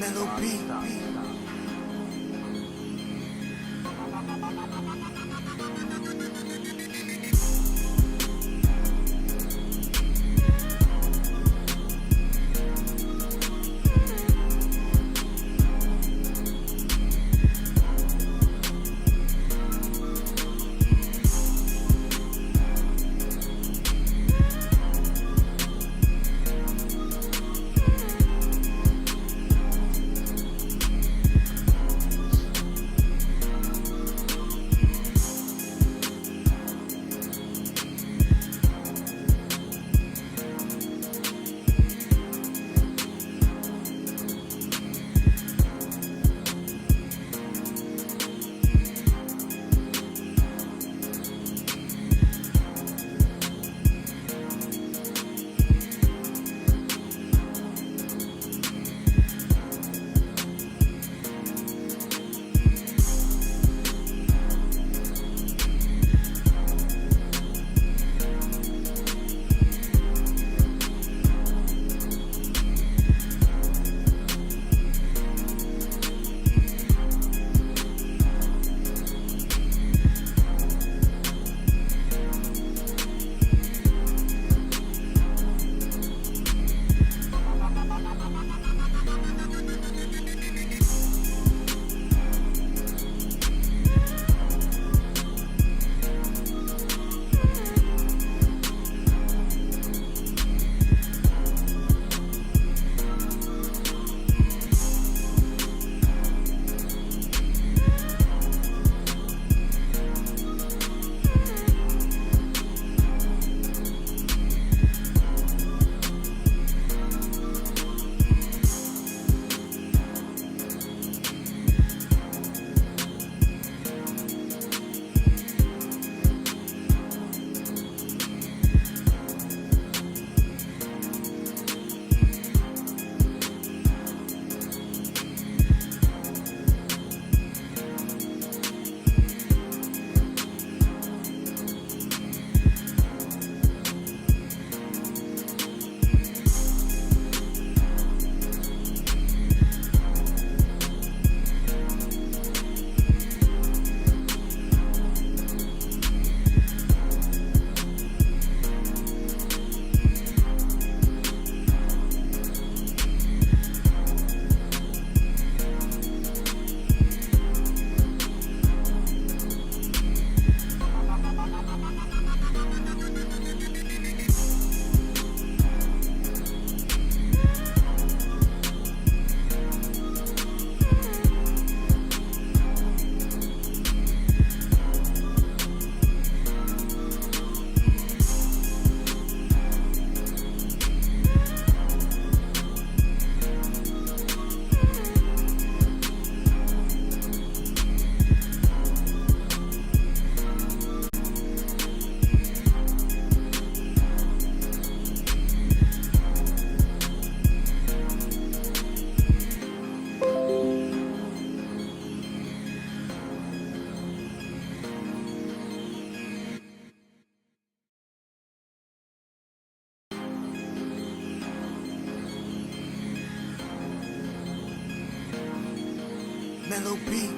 Mellow beat. Mellow beat.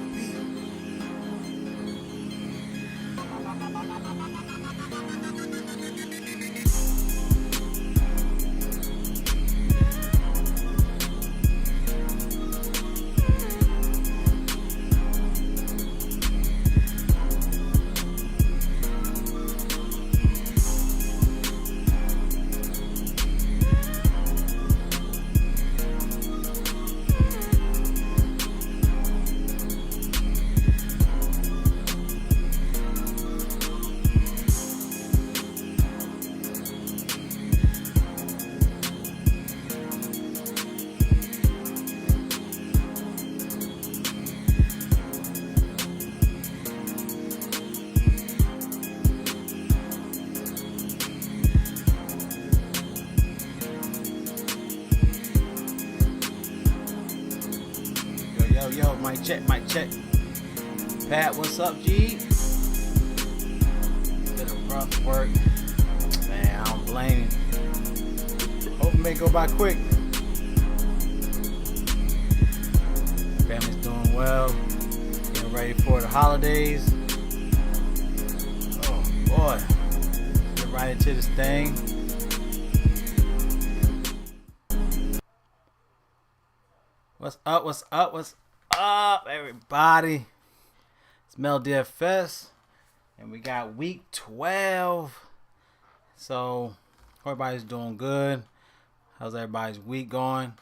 Yo, mic check. Pat, what's up, G? Been a rough work. Man, I don't blame you. Hope it may go by quick. ready for the holidays. Oh boy, get right into this thing. What's up? What's up? What's up, everybody? It's Mel DFS, and we got week 12. So everybody's doing good. How's everybody's week going?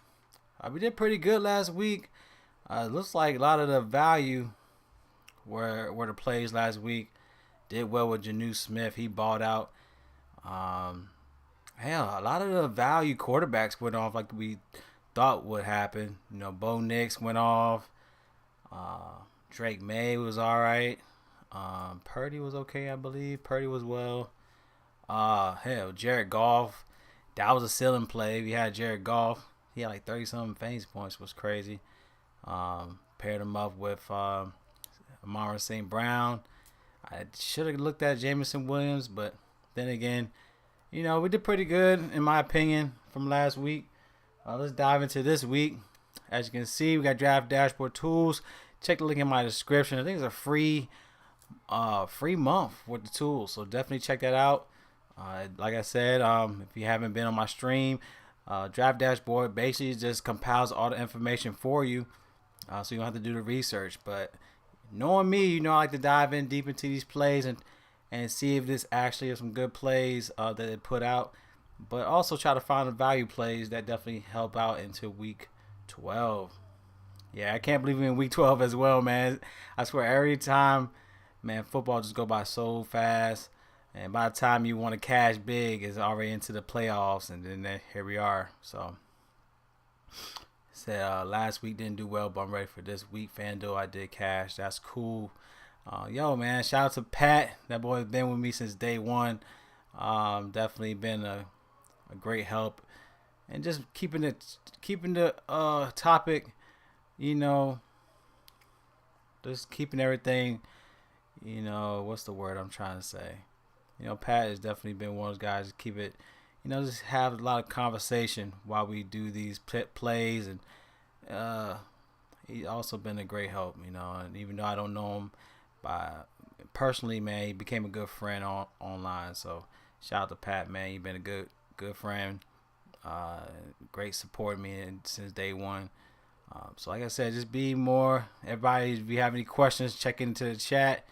We did pretty good last week. Looks like a lot of the value were the plays last week. Did well with Janu Smith. He balled out. Hell, a lot of the value quarterbacks went off like we thought would happen. You know, Bo Nix went off. Drake May was all right. Purdy was okay, I believe. Purdy was well. Hell, Jared Goff. That was a ceiling play. If you had Jared Goff, he had like 30-something fantasy points. Was crazy. Paired him up with Amara St. Brown. I should have looked at Jameson Williams, but then again, you know, we did pretty good in my opinion from last week. Let's dive into this week. As you can see, we got Draft Dashboard Tools. Check the link in my description. I think it's a free month with the tools, so definitely check that out. Like I said, if you haven't been on my stream, Draft Dashboard basically just compiles all the information for you, so you don't have to do the research. But knowing me, you know I like to dive in deep into these plays and see if this actually is some good plays that they put out, but also try to find the value plays that definitely help out into week 12. Yeah, I can't believe we're in week 12 as well, man. I swear every time, man, football just go by so fast. And by the time you want to cash big, it's already into the playoffs, and then here we are. So, said last week didn't do well, but I'm ready for this week. FanDuel, I did cash. That's cool. Yo, man, shout out to Pat. That boy's been with me since day one. Definitely been a great help, and just keeping the topic, you know, just keeping everything. You know, what's the word I'm trying to say? You know, Pat has definitely been one of those guys to keep it, you know, just have a lot of conversation while we do these plays. And he's also been a great help, you know. And even though I don't know him personally, man, he became a good friend online. So shout out to Pat, man. You've been a good friend. Great supporting me since day one. So like I said, just be more. Everybody, if you have any questions, check into the chat.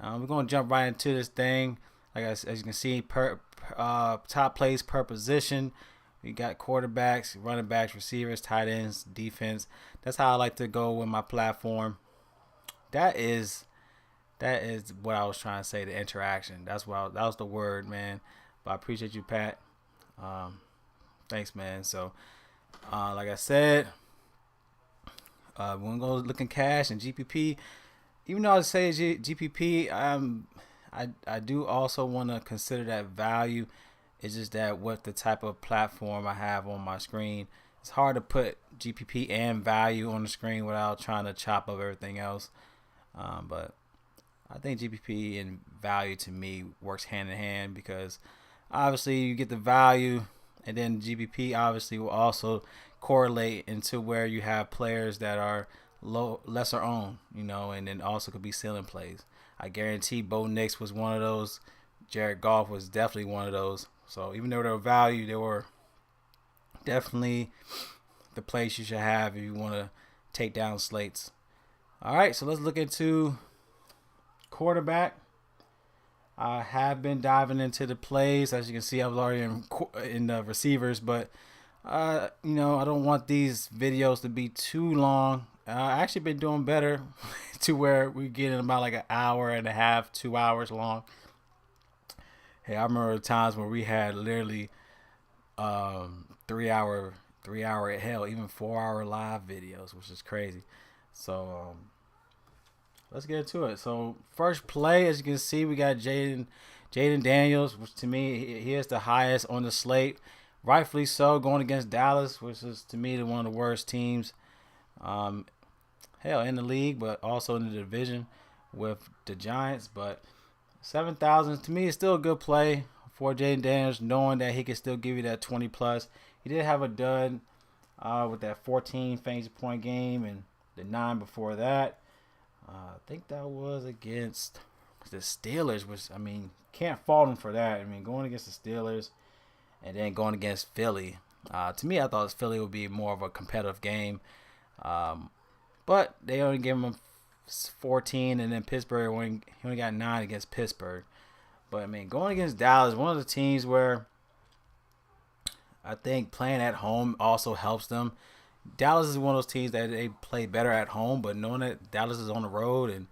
We're going to jump right into this thing. Like as you can see, top plays per position. We got quarterbacks, running backs, receivers, tight ends, defense. That's how I like to go with my platform. That is what I was trying to say. The interaction. That was the word, man. But I appreciate you, Pat. Thanks, man. So, like I said, we're gonna go looking cash and GPP. Even though I say GPP, I do also want to consider that value. It's just that what the type of platform I have on my screen. It's hard to put GPP and value on the screen without trying to chop up everything else. But I think GPP and value to me works hand in hand, because obviously you get the value, and then GPP obviously will also correlate into where you have players that are lesser owned, you know, and then also could be ceiling plays. I guarantee Bo Nix was one of those. Jared Goff was definitely one of those. So even though they were value, they were definitely the place you should have if you want to take down slates. All right, so let's look into quarterback. I have been diving into the plays. As you can see, I was already in the receivers, but you know, I don't want these videos to be too long. I actually been doing better to where we get in about like an hour and a half, 2 hours long. Hey, I remember the times where we had literally 3 hour, hell, even 4 hour live videos, which is crazy. So let's get into it. So first play, as you can see, we got Jaden Daniels, which to me, he is the highest on the slate. Rightfully so, going against Dallas, which is to me one of the worst teams in the league, but also in the division with the Giants. But 7,000 to me is still a good play for Jaden Daniels, knowing that he can still give you that 20 plus. He did have a dud with that 14 fantasy point game and the 9 before that. I think that was against the Steelers, which, I mean, can't fault him for that. I mean, going against the Steelers and then going against Philly. To me, I thought Philly would be more of a competitive game. Um, but they only gave him 14, and then Pittsburgh he only got 9 against Pittsburgh. But, I mean, going against Dallas, one of the teams where I think playing at home also helps them. Dallas is one of those teams that they play better at home, but knowing that Dallas is on the road and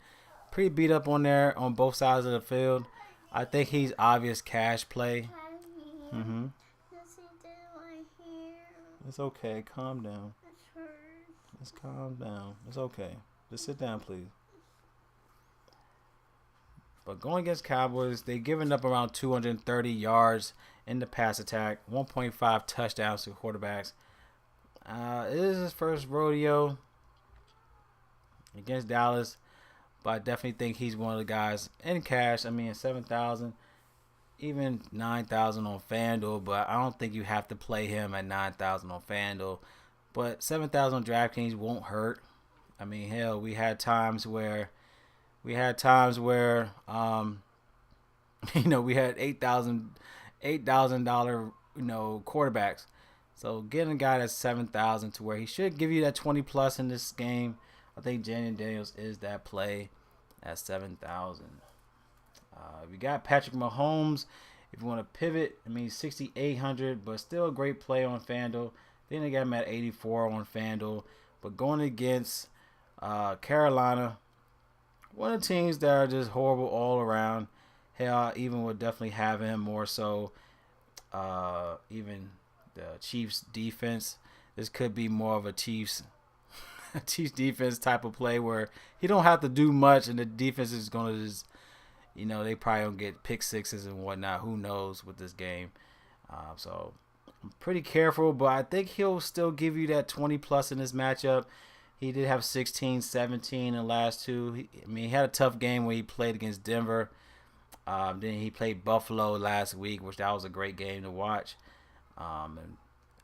pretty beat up on there on both sides of the field, I think he's obvious cash play. Mm-hmm. It's okay. Calm down. Just calm down. It's okay. Just sit down, please. But going against Cowboys, they've given up around 230 yards in the pass attack, 1.5 touchdowns to quarterbacks. It is his first rodeo against Dallas, but I definitely think he's one of the guys in cash. I mean, 7,000, even 9,000 on FanDuel, but I don't think you have to play him at 9,000 on FanDuel. But 7,000 on DraftKings won't hurt. I mean, hell, we had times where we had $8,000 quarterbacks. So getting a guy that's 7,000 to where he should give you that 20 plus in this game. I think Jalen Daniels is that play at 7,000. We got Patrick Mahomes. If you want to pivot, I mean 6,800, but still a great play on FanDuel. Then they got him at 84 on FanDuel. But going against Carolina, one of the teams that are just horrible all around. Hell, I even would definitely have him more so. Even the Chiefs defense. This could be more of a Chiefs defense type of play where he don't have to do much, and the defense is gonna just, they probably don't get pick sixes and whatnot. Who knows with this game? So I'm pretty careful, but I think he'll still give you that 20 plus in this matchup. He did have 16, 17 in the last two. He had a tough game when he played against Denver. Then he played Buffalo last week, which that was a great game to watch. And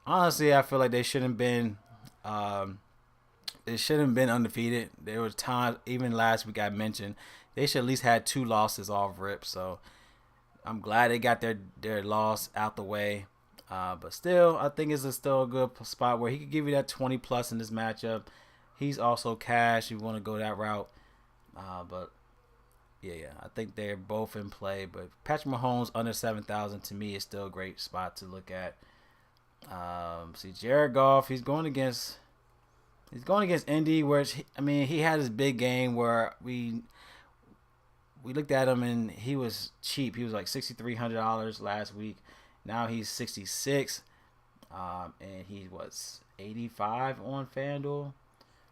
honestly, I feel like they shouldn't been undefeated. There was times, even last week I mentioned, they should at least had 2 losses off rip. So I'm glad they got their loss out the way. But still, I think it's still a good spot where he could give you that 20 plus in this matchup. He's also cash. You want to go that route. But yeah, I think they're both in play. But Patrick Mahomes under 7,000 to me is still a great spot to look at. See, Jared Goff, he's going against Indy, where he had his big game where we looked at him and he was cheap. He was like $6,300 last week. Now he's 66, and he was 85 on FanDuel.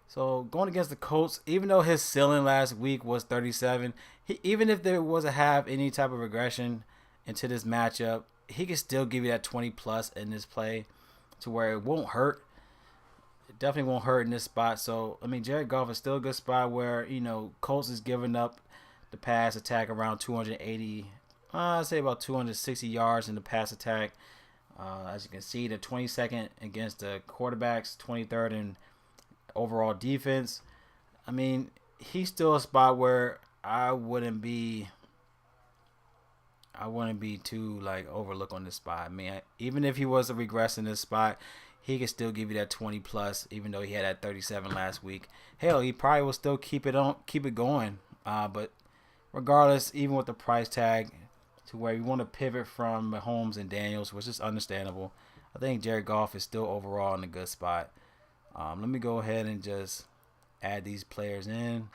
So going against the Colts, even though his ceiling last week was 37, even if there was to have any type of regression into this matchup, he can still give you that 20 plus in this play to where it won't hurt. It definitely won't hurt in this spot. So, Jared Goff is still a good spot where, Colts is giving up the pass attack around 280, I'd say about 260 yards in the pass attack. As you can see, the 22nd against the quarterbacks, 23rd in overall defense. He's still a spot where I wouldn't be too overlook on this spot. Even if he was to regress in this spot, he could still give you that 20 plus, even though he had that 37 last week. Hell, he probably will still keep it going. But regardless, even with the price tag, to where you want to pivot from Mahomes and Daniels, which is understandable, I think Jared Goff is still overall in a good spot. Let me go ahead and just add these players in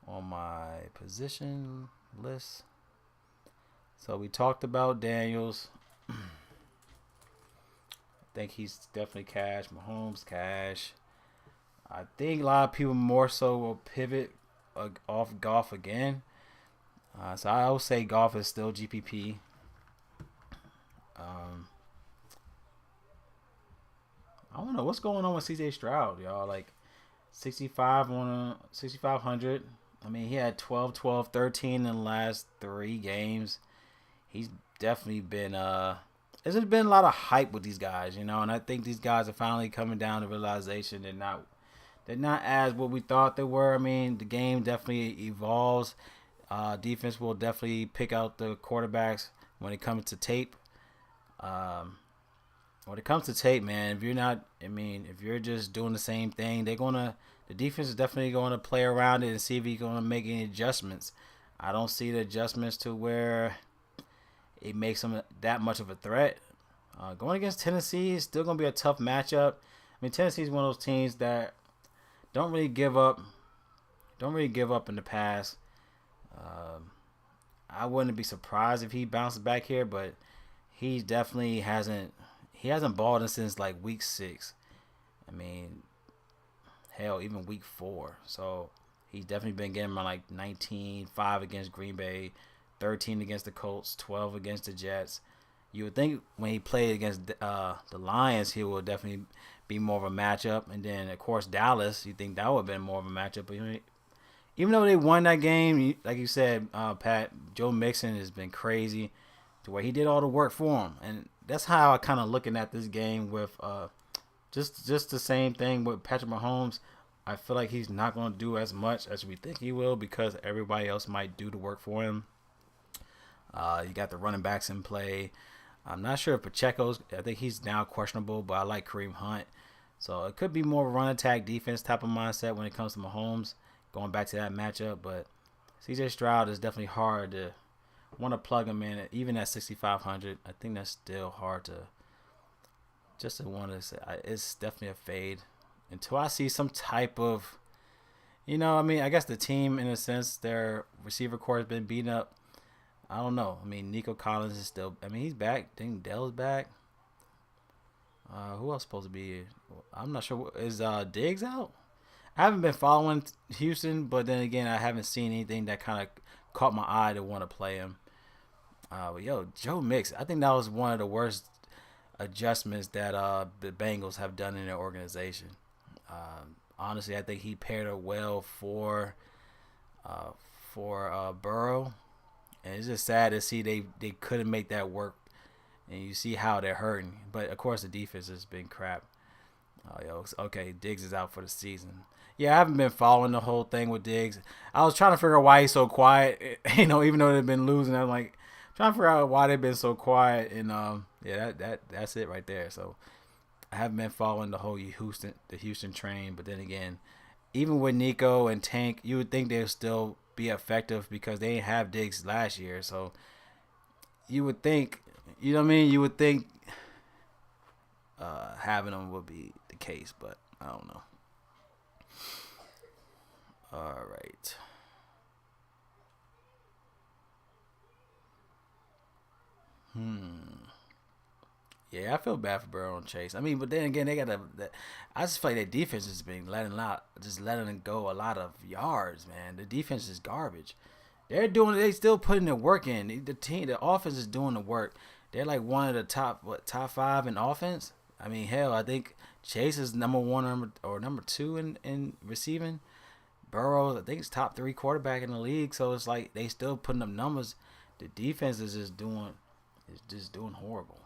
on my position list. So we talked about Daniels. I think he's definitely cash. Mahomes cash. I think a lot of people more so will pivot off Goff again. So I would say Goff is still GPP. I don't know what's going on with CJ Stroud, y'all. 65 on a 6,500. He had 12, 12, 13 in the last 3 games. He's definitely been there's been a lot of hype with these guys, and I think these guys are finally coming down to realization they're they're not as what we thought they were. I mean, the game definitely evolves. Defense will definitely pick out the quarterbacks when it comes to tape. Um, when it comes to tape, man, if you're not, I mean, if you're just doing the same thing, the defense is definitely going to play around it and see if he's going to make any adjustments. I don't see the adjustments to where it makes them that much of a threat. Going against Tennessee is still going to be a tough matchup. I mean, Tennessee is one of those teams that don't really give up, in the pass. Um, I wouldn't be surprised if he bounces back here, but he definitely hasn't balled in since like week 6. I mean, hell, even week 4. So he's definitely been getting around like 19, 5 against Green Bay, 13 against the Colts, 12 against the Jets. You would think when he played against the Lions, he would definitely be more of a matchup. And then, of course, Dallas, you think that would have been more of a matchup. But even though they won that game, like you said, Pat, Joe Mixon has been crazy to where he did all the work for him. And that's how I kind of looking at this game with just the same thing with Patrick Mahomes. I feel like he's not going to do as much as we think he will because everybody else might do the work for him. You got the running backs in play. I'm not sure if Pacheco's. I think he's now questionable, but I like Kareem Hunt. So it could be more run attack defense type of mindset when it comes to Mahomes. Going back to that matchup, but CJ Stroud is definitely hard to want to plug him in, even at 6,500. I think that's still hard to just to want to say. It's definitely a fade until I see some type of, I mean, I guess the team in a sense, their receiver core has been beaten up. I don't know. I mean, Nico Collins is still. I mean, he's back. I think Dell's back. Who else supposed to be? I'm not sure. Is Diggs out? I haven't been following Houston, but then again, I haven't seen anything that kind of caught my eye to want to play him. But Joe Mixon, I think that was one of the worst adjustments that the Bengals have done in their organization. Honestly, I think he paired it well for Burrow, and it's just sad to see they couldn't make that work. And you see how they're hurting, but of course the defense has been crap. Okay, Diggs is out for the season. Yeah, I haven't been following the whole thing with Diggs. I was trying to figure out why he's so quiet. Even though they've been losing, I'm like trying to figure out why they've been so quiet. And that's it right there. So I haven't been following the whole Houston train. But then again, even with Nico and Tank, you would think they'll still be effective because they didn't have Diggs last year. So you would think, you know what I mean? You would think having them would be the case, but I don't know. All right. Yeah, I feel bad for Burrow and Chase. I mean, but then again, they got to. I just feel like their defense has been letting them go a lot of yards, man. The defense is garbage. They still putting the work in. The offense is doing the work. They're like one of the top 5 in offense. I mean, hell, I think Chase is number 1 or number 2 in receiving. Burrow, I think, is top 3 quarterback in the league. So it's like they still putting up numbers. The defense is just doing horrible.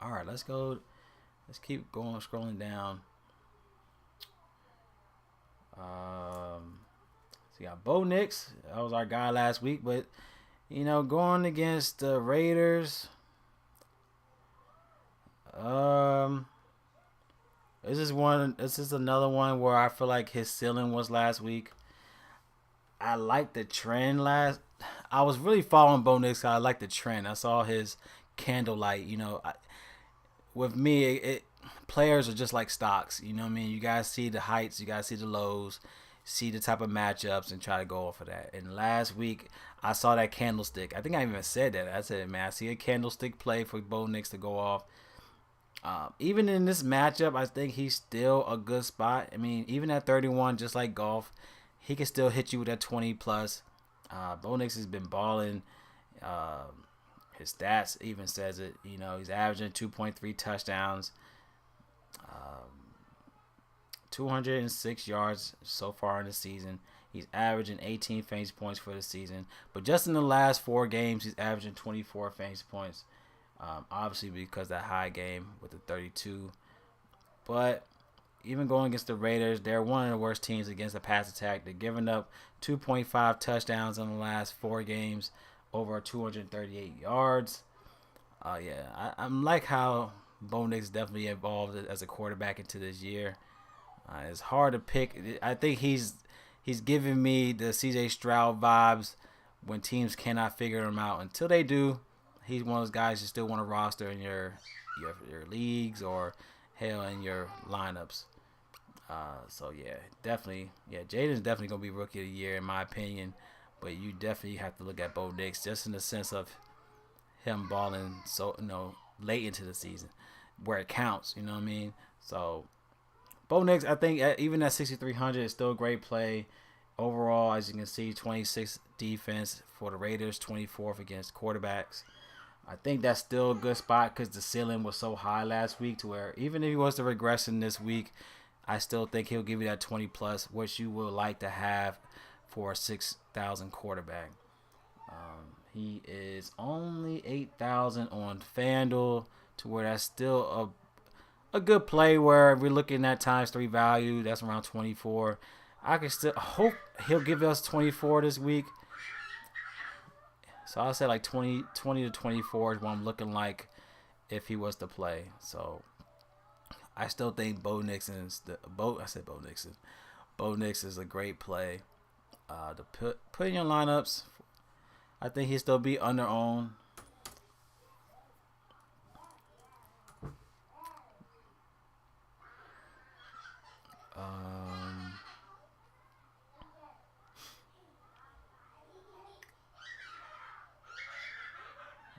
All right, let's go. Let's keep going, scrolling down. So you got Bo Nix. That was our guy last week, but going against the Raiders. This is another one where I feel like his ceiling was last week. I like the trend I was really following Bo Nix. I like the trend. I saw his candlelight. With me, players are just like stocks. You know what I mean? You guys see the heights, you guys see the lows, see the type of matchups, and try to go off of that. And last week, I saw that candlestick. I think I even said that. I said, man, I see a candlestick play for Bo Nix to go off. Even in this matchup, I think he's still a good spot. I mean, even at 31, just like Goff, he can still hit you with that 20 plus. Bo Nix has been balling. His stats even says it. He's averaging 2.3 touchdowns, 206 yards so far in the season. He's averaging 18 fantasy points for the season. But just in the last 4 games, he's averaging 24 fantasy points. Obviously because that high game with the 32. But even going against the Raiders, they're one of the worst teams against the pass attack. They're giving up 2.5 touchdowns in the last 4 games, over 238 yards. I'm like how Bo Nix definitely evolved as a quarterback into this year. It's hard to pick. I think he's giving me the C.J. Stroud vibes when teams cannot figure him out. Until they do, he's one of those guys you still want to roster in your leagues or hell in your lineups. So yeah, definitely, yeah, Jaden's definitely gonna be rookie of the year in my opinion. But you definitely have to look at Bo Nix just in the sense of him balling so late into the season where it counts. You know what I mean? So Bo Nix, I think even at 6,300 is still a great play. Overall, as you can see, 26 defense for the Raiders, 24th against quarterbacks. I think that's still a good spot because the ceiling was so high last week to where even if he was to regress in this week, I still think he'll give you that 20 plus, which you would like to have for a 6,000 quarterback. He is only 8,000 on FanDuel to where that's still a good play where we're looking at times 3 value. That's around 24. I can still hope he'll give us 24 this week. So I'll say like 20 to 24 is what I'm looking like if he was to play. So I still think Bo Nix is a great play to put in your lineups. I think he'll still be under owned.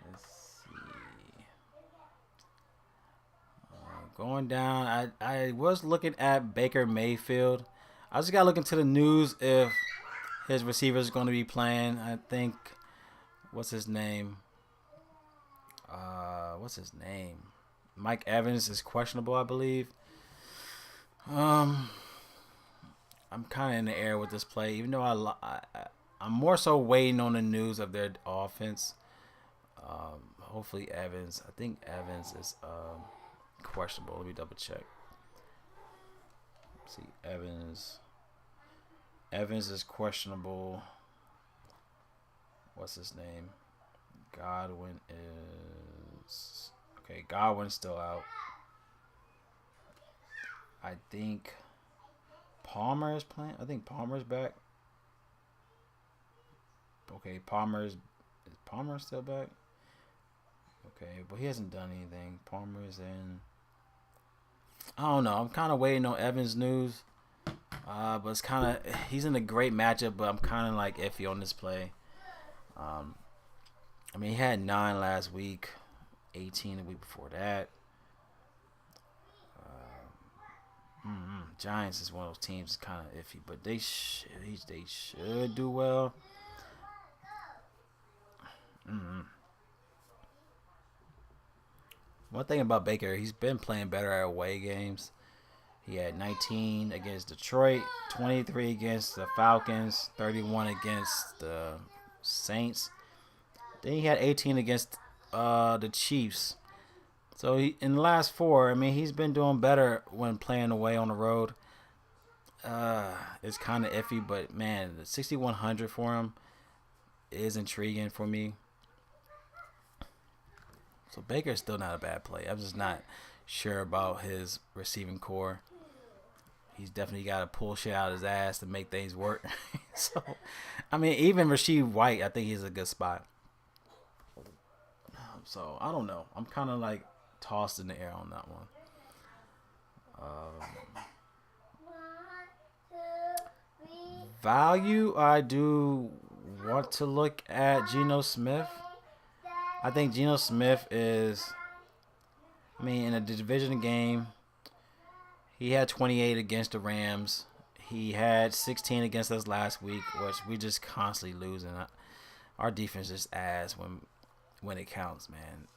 Let's see. Going down, I was looking at Baker Mayfield. I just got to look into the news if his receiver is going to be playing. I think, what's his name? Mike Evans is questionable, I believe. I'm kind of in the air with this play, even though I'm more so waiting on the news of their offense. Hopefully Evans. I think Evans is questionable. Let me double check. Let's see, Evans is questionable. What's his name? Godwin's still out. I think Palmer is playing. I think Palmer's back. Okay, is Palmer still back? Okay, but he hasn't done anything. Palmer's in. I don't know. I'm kind of waiting on Evans' news. But it's kind of he's in a great matchup, but I'm kind of like iffy on this play. I mean, he had 9 last week, 18 the week before that. Giants is one of those teams kind of iffy, but they should do well. One thing about Baker, he's been playing better at away games. He had 19 against Detroit, 23 against the Falcons, 31 against the Saints. Then he had 18 against the Chiefs. So in the last 4, I mean, he's been doing better when playing away on the road. It's kind of iffy, but man, the 6,100 for him is intriguing for me. So Baker's still not a bad play. I'm just not sure about his receiving core. He's definitely got to pull shit out of his ass to make things work. So, I mean, even Rasheed White, I think he's a good spot. So, I don't know. I'm kind of like tossed in the air on that one. Value, I do want to look at Geno Smith. I think Geno Smith is, I mean, in a division game, he had 28 against the Rams. He had 16 against us last week, which we just constantly losing. Our defense is ass when it counts, man.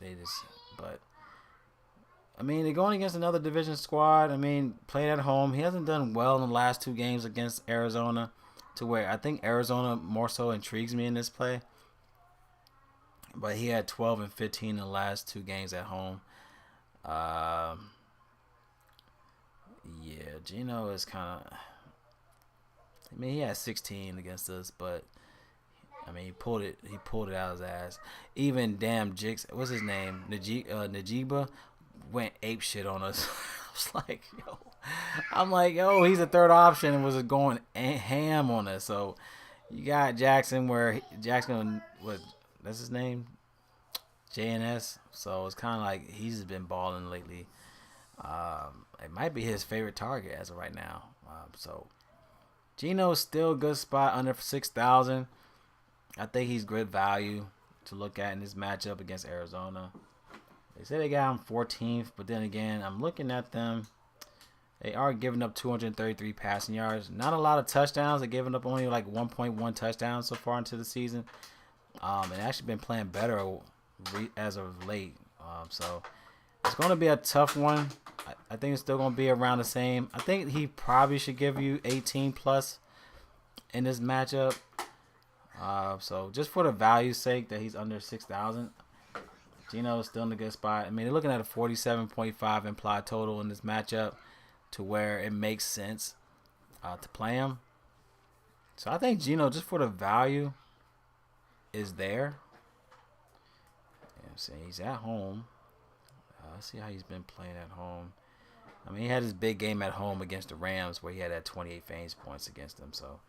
But I mean, they're going against another division squad. I mean, playing at home, he hasn't done well in the last 2 games against Arizona, to where I think Arizona more so intrigues me in this play. But he had 12 and 15 in the last 2 games at home. Yeah, Gino is kind of. I mean, he had 16 against us, but I mean, he pulled it. He pulled it out of his ass. Even damn Jix, what's his name? Najiba went ape shit on us. I was like, yo, I'm like, yo, he's a third option and was going ham on us. So you got Jackson, where Jackson, what? That's his name, JNS. So it's kind of like he's been balling lately. It might be his favorite target as of right now. So Gino's still a good spot under 6,000. I think he's good value to look at in this matchup against Arizona. They say they got him 14th, but then again, I'm looking at them. They are giving up 233 passing yards. Not a lot of touchdowns. They're giving up only like 1.1 touchdowns so far into the season. And actually been playing better as of late. So it's going to be a tough one. I think it's still going to be around the same. I think he probably should give you 18 plus in this matchup. So just for the value sake that he's under 6,000, Gino is still in a good spot. I mean, they're looking at a 47.5 implied total in this matchup to where it makes sense to play him. So I think Gino, just for the value, is there. I'm saying he's at home. Let's see how he's been playing at home. I mean, he had his big game at home against the Rams where he had that 28 fantasy points against them. So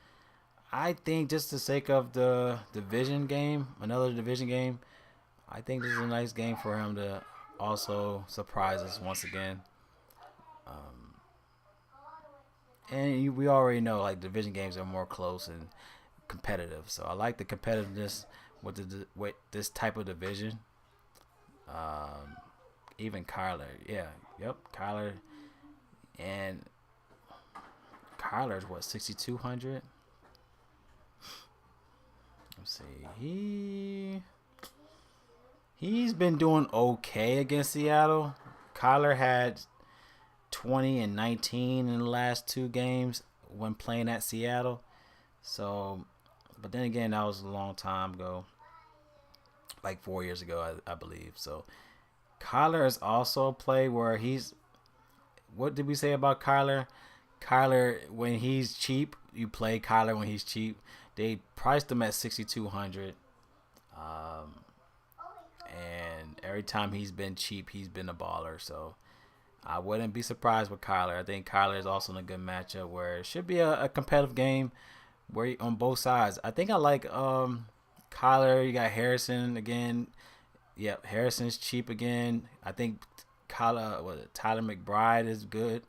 I think just the sake of the division game, another division game, I think this is a nice game for him to also surprise us once again. And we already know like division games are more close and competitive. So I like the competitiveness with this type of division. Even Kyler, Kyler, and Kyler's what 6,200. Let's see, he's been doing okay against Seattle. Kyler had 20 and 19 in the last 2 games when playing at Seattle. So, but then again, that was a long time ago, like 4 years ago, I believe. So, Kyler is also a play where he's. What did we say about Kyler? Kyler, when he's cheap, you play Kyler when he's cheap. They priced him at 6,200. And every time he's been cheap, he's been a baller. So I wouldn't be surprised with Kyler. I think Kyler is also in a good matchup where it should be a competitive game where on both sides. I think I like Kyler. You got Harrison again. Yep, Harrison's cheap again. I think Tyler McBride is good.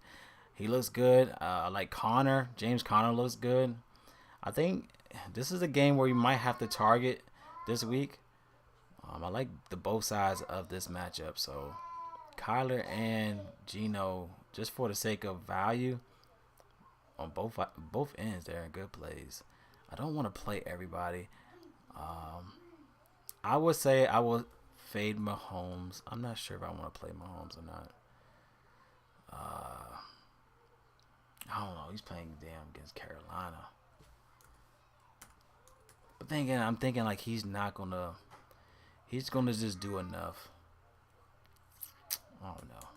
He looks good. I like Connor. James Conner looks good. I think this is a game where you might have to target this week. I like the both sides of this matchup. So Kyler and Gino, just for the sake of value, on both ends, they're in good plays. I don't want to play everybody. I would say I will fade Mahomes. I'm not sure if I want to play Mahomes or not. I don't know. He's playing against Carolina. But then again, I'm thinking like he's gonna just do enough. I don't know.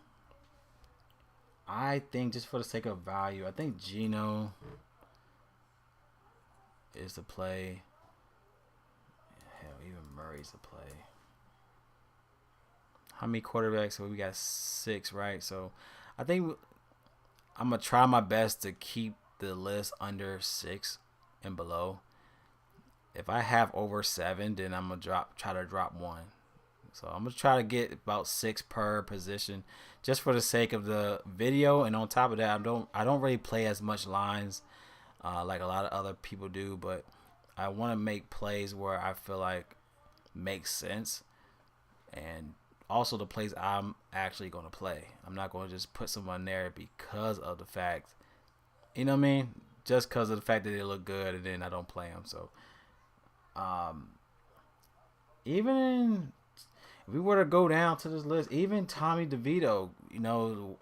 I think just for the sake of value, I think Gino is the play. Hell, even Murray's the play. How many quarterbacks? So we got 6, right? So I think I'm going to try my best to keep the list under 6 and below. If I have over 7, then I'm going to try to drop 1. So I'm going to try to get about 6 per position just for the sake of the video. And on top of that, I don't really play as much lines like a lot of other people do. But I want to make plays where I feel like makes sense. And also the plays I'm actually going to play. I'm not going to just put someone there because of the fact, you know what I mean? Just because of the fact that they look good and then I don't play them. So, even if we were to go down to this list, even Tommy DeVito, you know,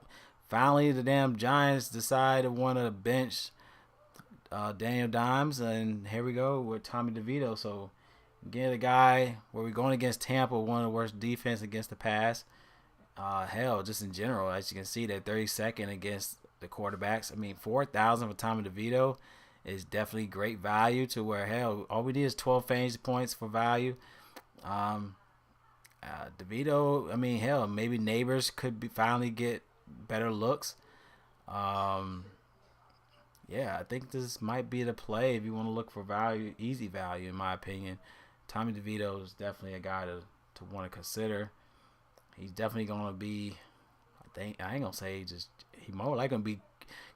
finally the damn Giants decide to want to bench Daniel Dimes, and here we go with Tommy DeVito. So, get a guy where we're going against Tampa, one of the worst defense against the pass. Hell, just in general, as you can see, they're 32nd against the quarterbacks. I mean, 4,000 for Tommy DeVito is definitely great value to where, hell, all we need is 12 fantasy points for value. DeVito, I mean, hell, maybe Neighbors could finally get better looks. Yeah, I think this might be the play if you want to look for value, easy value, in my opinion. Tommy DeVito is definitely a guy to want to consider. He's definitely going to be, I ain't going to say he more like going to be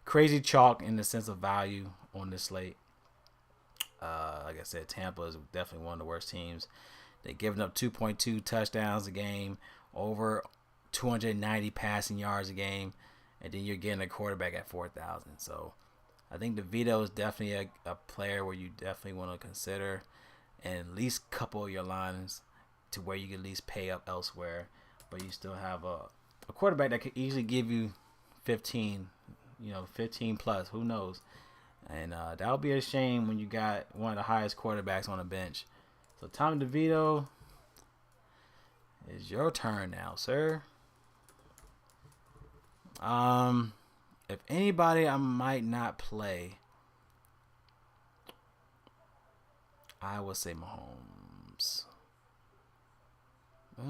crazy chalk in the sense of value on this slate. Like I said, Tampa is definitely one of the worst teams. They're giving up 2.2 touchdowns a game, over 290 passing yards a game, and then you're getting a quarterback at 4,000. So I think DeVito is definitely a player where you definitely want to consider, and at least couple of your lines to where you can at least pay up elsewhere, but you still have a quarterback that could easily give you 15, 15 plus. Who knows? And that would be a shame when you got one of the highest quarterbacks on the bench. So Tommy DeVito, it's your turn now, sir. If anybody I might not play, I would say Mahomes. Let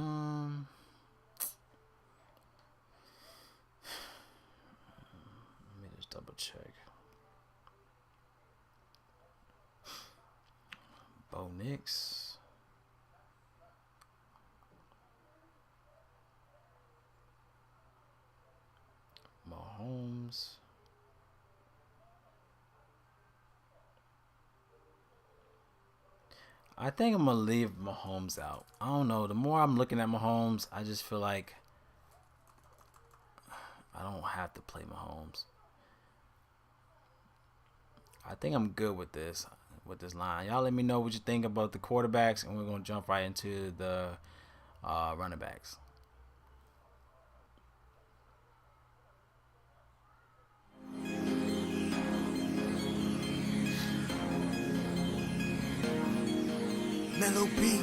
me just double check. Bo Nix. Mahomes. I think I'm going to leave Mahomes out. I don't know. The more I'm looking at Mahomes, I just feel like I don't have to play Mahomes. I think I'm good with this line. Y'all let me know what you think about the quarterbacks, and we're going to jump right into the running backs. Mellow beat.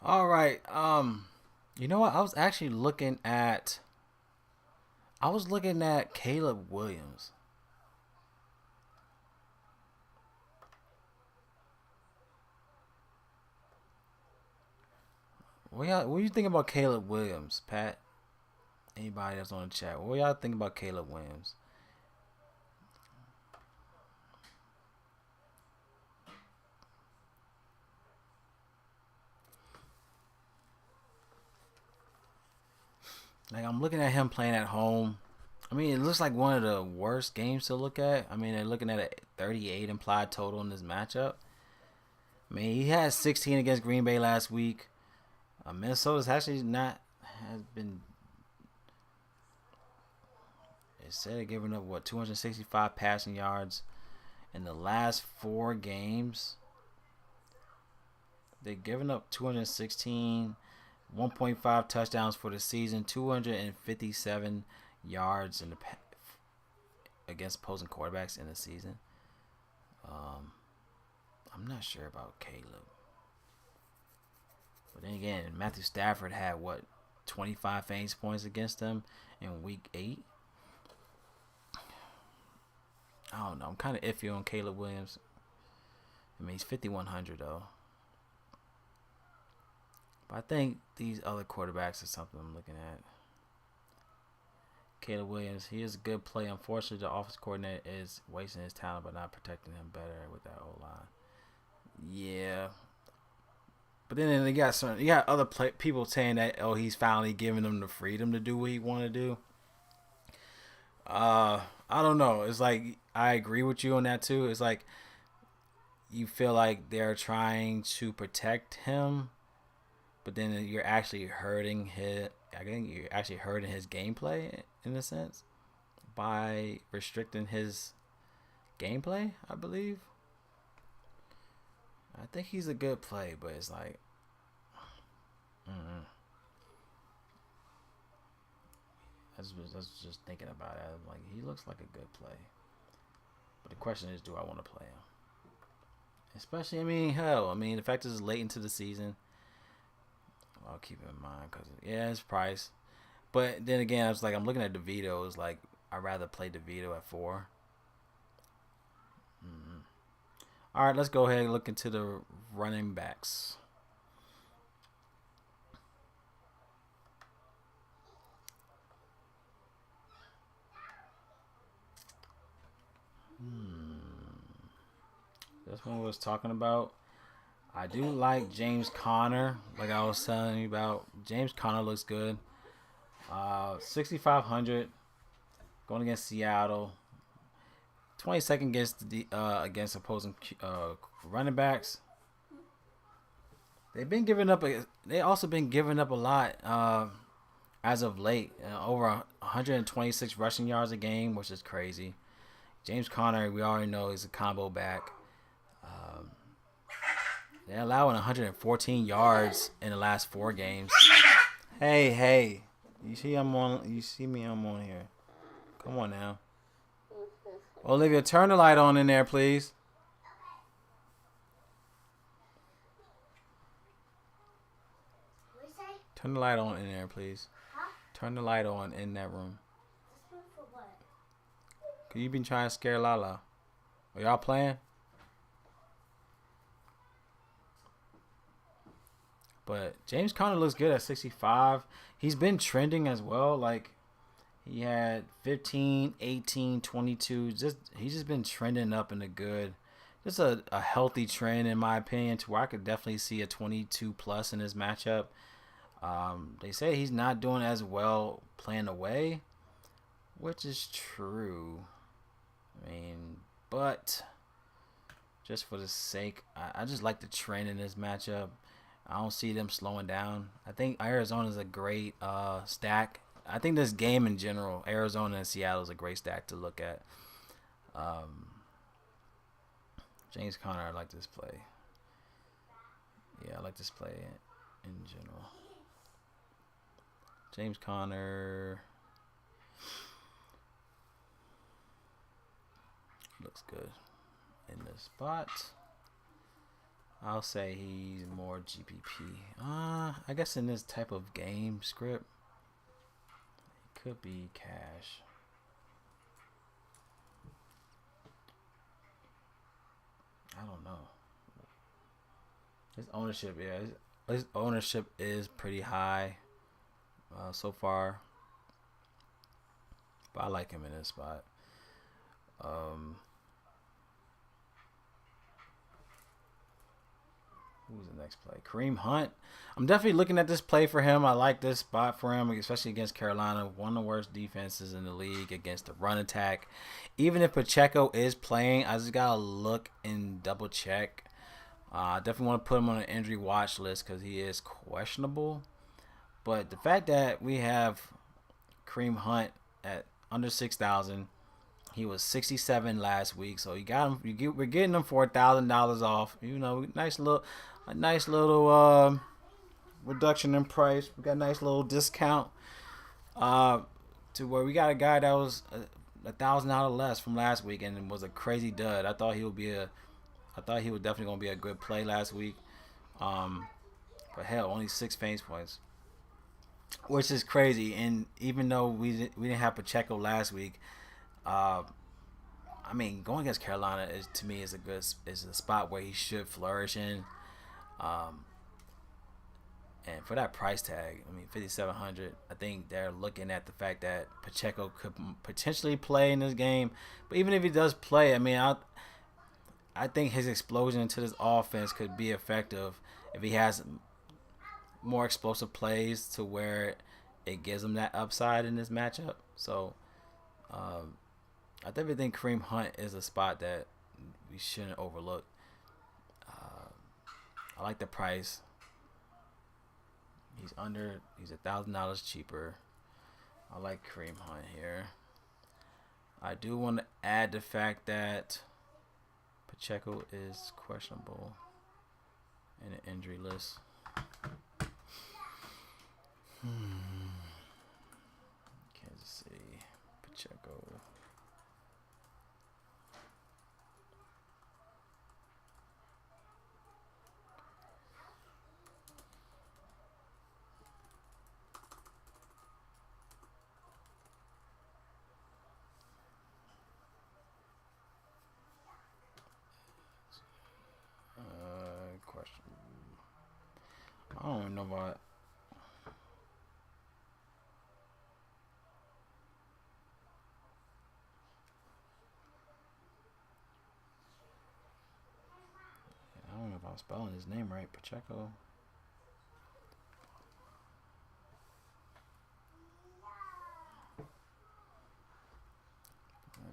All right. You know what? I was looking at Caleb Williams. What do you think about Caleb Williams, Pat? Anybody that's on the chat, what y'all think about Caleb Williams? Like, I'm looking at him playing at home. I mean, it looks like one of the worst games to look at. I mean, they're looking at a 38 implied total in this matchup. I mean, he had 16 against Green Bay last week. Minnesota's actually has been. It said they're giving up 265 passing yards in the last 4 games. They're giving up 216, 1.5 touchdowns for the season, 257 yards against opposing quarterbacks in the season. I'm not sure about Caleb. But then again, Matthew Stafford had 25 fantasy points against them in week 8. I don't know. I'm kind of iffy on Caleb Williams. I mean, he's 5,100 though. But I think these other quarterbacks are something I'm looking at. Caleb Williams, he is a good play. Unfortunately, the offensive coordinator is wasting his talent by not protecting him better with that O-line. Yeah. But then you got other people saying that, he's finally giving them the freedom to do what he want to do. I I don't know. It's like I agree with you on that too. It's like you feel like they're trying to protect him, but then you're actually hurting his. I think you're actually hurting his gameplay in a sense by restricting his gameplay. I believe. I think he's a good play, but it's like, mm, I was just thinking about it. I'm like, he looks like a good play, but the question is, do I want to play him? Especially, I mean, hell, I mean, the fact that it's late into the season, I'll keep it in mind because yeah, it's price. But then again, I was like, I'm looking at DeVito. It's like I'd rather play DeVito at 4. Mm-hmm. All right, let's go ahead and look into the running backs. This one was talking about. I do like James Conner. Like I was telling you about, James Conner looks good. 6,500 going against Seattle. 22nd against opposing running backs. They've been giving up. They also been giving up a lot as of late. Over 126 rushing yards a game, which is crazy. James Conner, we already know, is a combo back. They're allowing 114 yards in the last 4 games. Hey, you see I'm on. You see me? I'm on here. Come on now, Olivia. Turn the light on in there, please. Turn the light on in there, please. Turn the light on in that room. Cause you been trying to scare Lala. Are y'all playing? But James Conner looks good at 65. He's been trending as well. Like he had 15, 18, 22. He's just been trending up in a good, just a healthy trend in my opinion. To where I could definitely see a 22 plus in this matchup. They say he's not doing as well playing away, which is true. I mean, but just for the sake, I just like the trend in this matchup. I don't see them slowing down. I think Arizona is a great stack. I think this game in general, Arizona and Seattle is a great stack to look at. James Conner, I like this play. Yeah, I like this play in general. James Conner looks good in this spot. I'll say he's more GPP. I guess in this type of game script, it could be cash. I don't know. His ownership, yeah, his ownership is pretty high so far, but I like him in this spot. Who's the next play? Kareem Hunt. I'm definitely looking at this play for him. I like this spot for him, especially against Carolina. One of the worst defenses in the league against the run attack. Even if Pacheco is playing, I just got to look and double check. I definitely want to put him on an injury watch list because he is questionable. But the fact that we have Kareem Hunt at under 6,000, he was 67 last week, so you got him. We're getting him for $1,000 off. You know, a nice little reduction in price. We got a nice little discount to where we got a guy that was $1,000 less from last week and was a crazy dud. I thought he was definitely gonna be a good play last week. But hell, only 6 fantasy points, which is crazy. And even though we didn't have Pacheco last week, I mean, going against Carolina to me is a spot where he should flourish in. And for that price tag, I mean, 5,700. I think they're looking at the fact that Pacheco could potentially play in this game. But even if he does play, I mean, I think his explosion into this offense could be effective if he has more explosive plays to where it gives him that upside in this matchup. So, I definitely think Kareem Hunt is a spot that we shouldn't overlook. I like the price. He's $1,000 cheaper. I like Kareem Hunt here. I do want to add the fact that Pacheco is questionable in an injury list. Kansas City, Pacheco. Question. I don't know about. I don't know if I'm spelling his name right. Pacheco.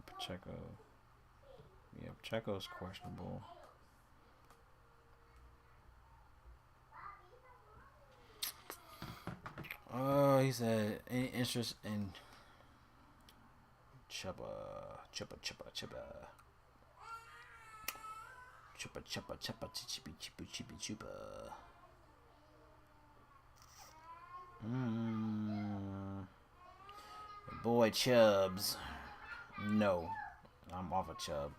Pacheco. Yeah, Pacheco's questionable. Oh, he said any interest in Chuba. Chuba. Boy Chubbs. No. I'm off of Chubb.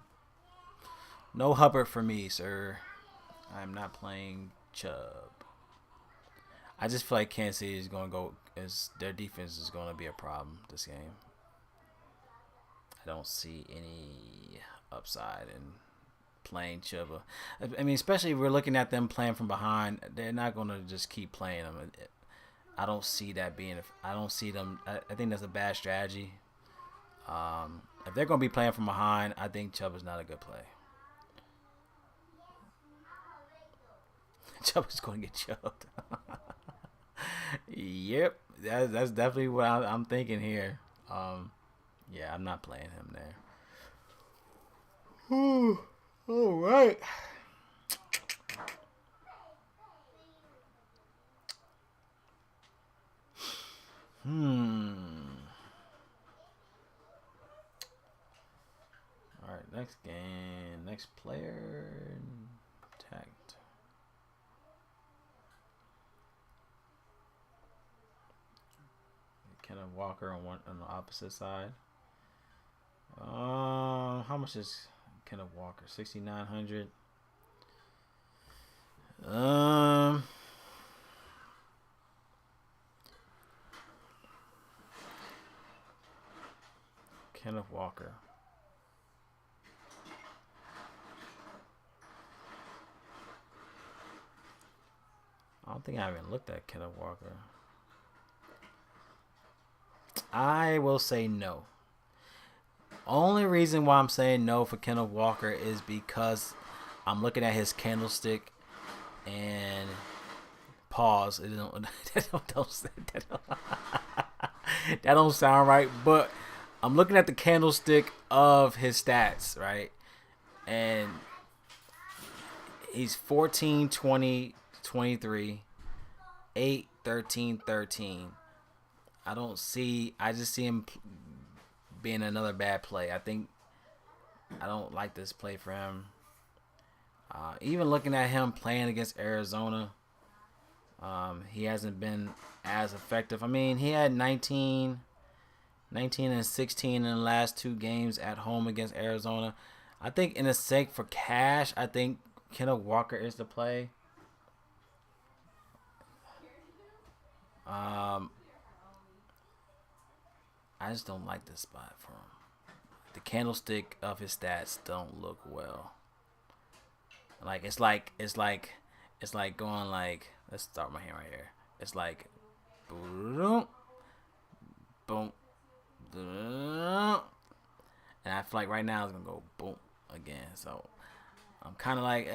No Hubbard for me, sir. I'm not playing Chubb. I just feel like Kansas City is going to go. Their defense is going to be a problem this game. I don't see any upside in playing Chuba. I mean, especially if we're looking at them playing from behind. They're not going to just keep playing them. I don't see that being. I don't see them. I think that's a bad strategy. If they're going to be playing from behind, I think Chubb is not a good play. Chubb is going to get chubbed. Yep, that's definitely what I'm thinking here. Yeah, I'm not playing him there. All right. All right, next game, next player, tagged. Kenneth Walker on the opposite side. How much is Kenneth Walker? 6,900. Kenneth Walker. I don't think I even looked at Kenneth Walker. I will say no. Only reason why I'm saying no for Kenneth Walker is because I'm looking at his candlestick and pause. That don't sound right, but I'm looking at the candlestick of his stats, right? And he's 14, 20, 23, 8, 13, 13. I just see him being another bad play. I don't like this play for him. Even looking at him playing against Arizona, he hasn't been as effective. I mean, he had 19 and 16 in the last two games at home against Arizona. I think in the sake for cash, I think Kenneth Walker is the play. I just don't like this spot for him. The candlestick of his stats don't look well. It's like going like, let's start my hand right here. It's like boom, boom, boom, and I feel like right now it's gonna go boom again. So I'm kind of like,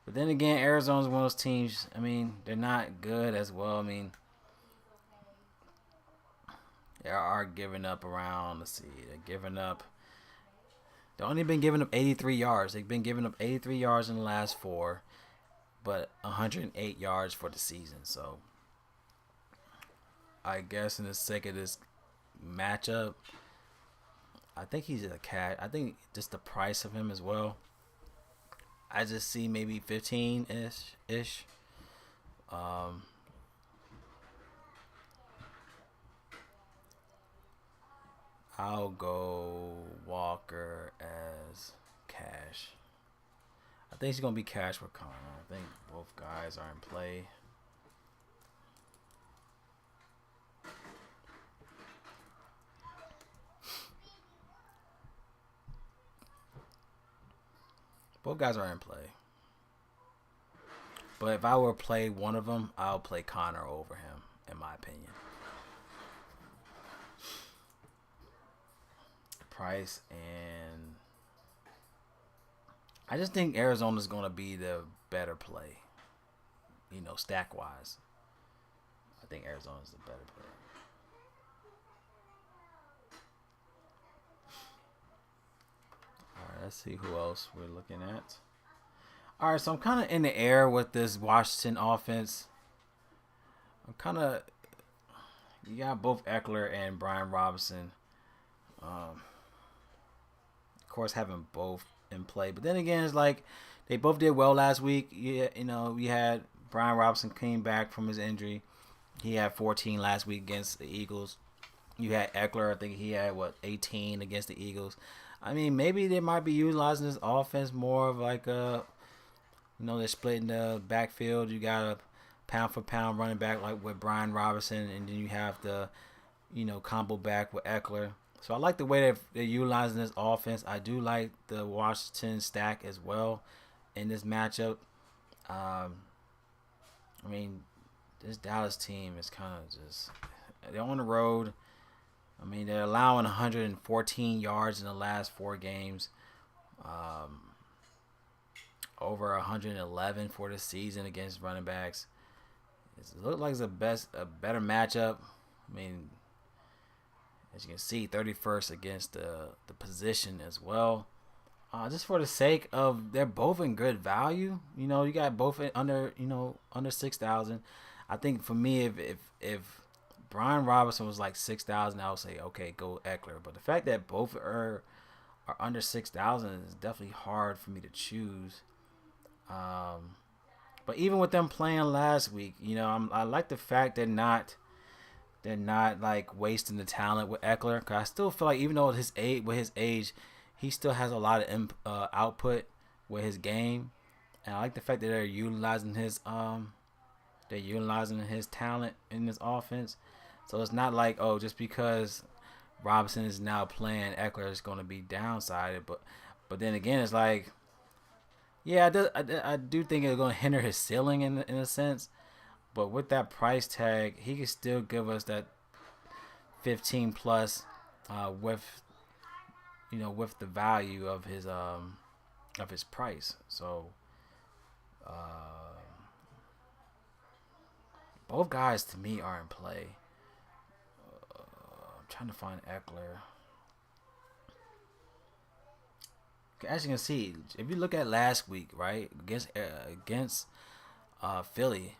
but then again, Arizona's one of those teams. I mean, they're not good as well. I mean, They are giving up around. Let's see, they're giving up. They've only been giving up 83 yards. They've been giving up 83 yards in the last four, but 108 yards for the season. So I guess in the sake of this matchup, I think he's a cat. I think just the price of him as well. I just see maybe 15 ish. Um, I'll go Walker as cash. I think he's gonna be cash with Connor. I think both guys are in play. Both guys are in play. But if I were to play one of them, I'll play Connor over him, in my opinion. Price, and I just think Arizona's going to be the better play, stack wise. I think Arizona's the better play. All right, let's see who else we're looking at. All right, so I'm kind of in the air with this Washington offense. You got both Eckler and Brian Robinson. Of course, having both in play. But then again, it's like they both did well last week. We had Brian Robinson came back from his injury. He had 14 last week against the Eagles. You had Eckler, I think he had 18 against the Eagles. I mean, maybe they might be utilizing this offense more of like they're splitting the backfield. You got a pound for pound running back like with Brian Robinson, and then you have the combo back with Eckler. So I like the way they're utilizing this offense. I do like the Washington stack as well in this matchup. This Dallas team is kind of just, they're on the road. They're allowing 114 yards in the last 4 games. Over 111 for the season against running backs. It looks like it's a better matchup. As you can see, 31st against the position as well. Just for the sake of, they're both in good value. You got both under 6,000. I think for me, if Brian Robinson was like 6,000, I would say okay, go Eckler. But the fact that both are under 6,000 is definitely hard for me to choose. But even with them playing last week, I like the fact they're not like wasting the talent with Eckler. Cause I still feel like even though with his age, he still has a lot of output with his game, and I like the fact that they're utilizing his talent in this offense. So it's not like just because Robinson is now playing, Eckler is going to be downsided. But then again, it's like, yeah, I do think it's going to hinder his ceiling in a sense. But with that price tag, he can still give us that 15 plus with the value of his price. So both guys to me are in play. I'm trying to find Eckler. As you can see, if you look at last week, right, against Philly,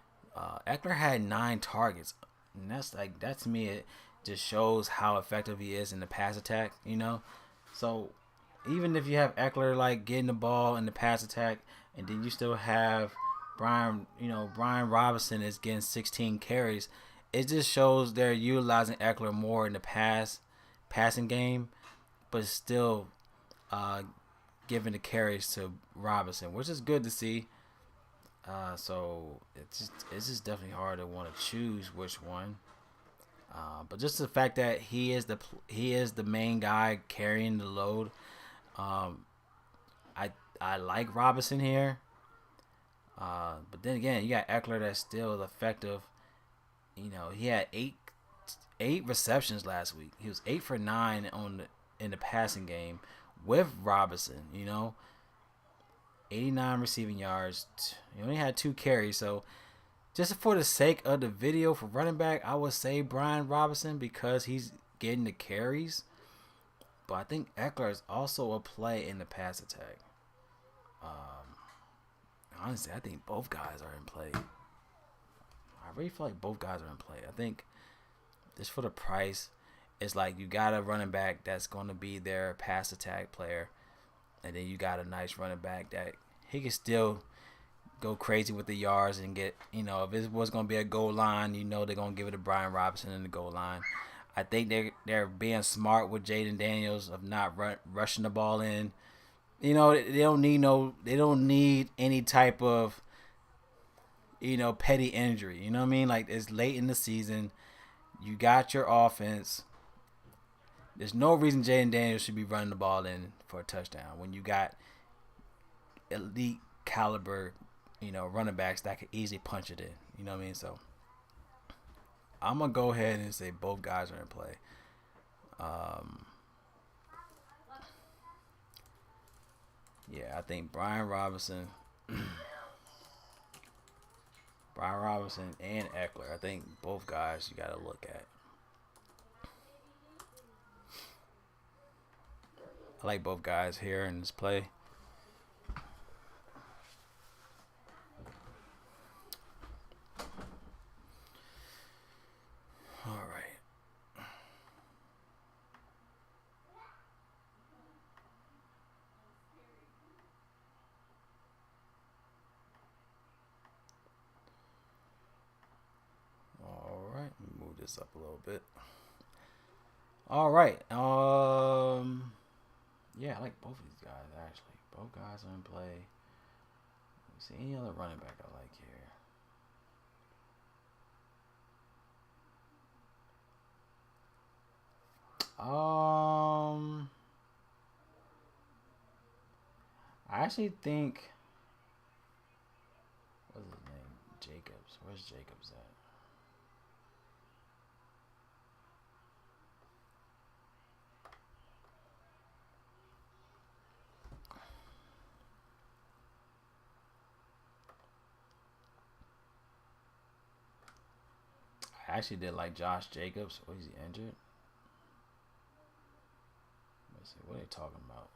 Eckler had 9 targets, and that to me, it just shows how effective he is in the pass attack. So even if you have Eckler like getting the ball in the pass attack, and then you still have Brian Robinson is getting 16 carries, it just shows they're utilizing Eckler more in the passing game, but still giving the carries to Robinson, which is good to see. So it's just definitely hard to want to choose which one. But just the fact that he is the main guy carrying the load. I like Robinson here. But then again, you got Eckler that's still effective. He had eight receptions last week. He was 8 for 9 in the passing game with Robinson. 89 receiving yards. He only had 2 carries. So just for the sake of the video for running back, I would say Brian Robinson because he's getting the carries, but I think Eckler is also a play in the pass attack. Honestly, I think both guys are in play. I really feel like both guys are in play. I think just for the price, it's like you got a running back that's going to be their pass attack player, and then you got a nice running back that he can still go crazy with the yards and get, if it was going to be a goal line, they're going to give it to Brian Robinson in the goal line. I think they're being smart with Jaden Daniels of not rushing the ball in. They don't need any type of petty injury. You know what I mean? Like, it's late in the season. You got your offense. There's no reason Jaden Daniels should be running the ball in for a touchdown when you got elite caliber, running backs that could easily punch it in. You know what I mean? So I'm gonna go ahead and say both guys are in play. Yeah, I think Brian Robinson and Eckler. I think both guys you got to look at. I like both guys here in this play. All right. Let me move this up a little bit. All right. Yeah, I like both of these guys actually. Both guys are in play. Let me see any other running back I like here. I actually think, what's his name? Jacobs. Where's Jacobs at? I actually did like Josh Jacobs. Oh, is he injured? Let's see. What are they talking about?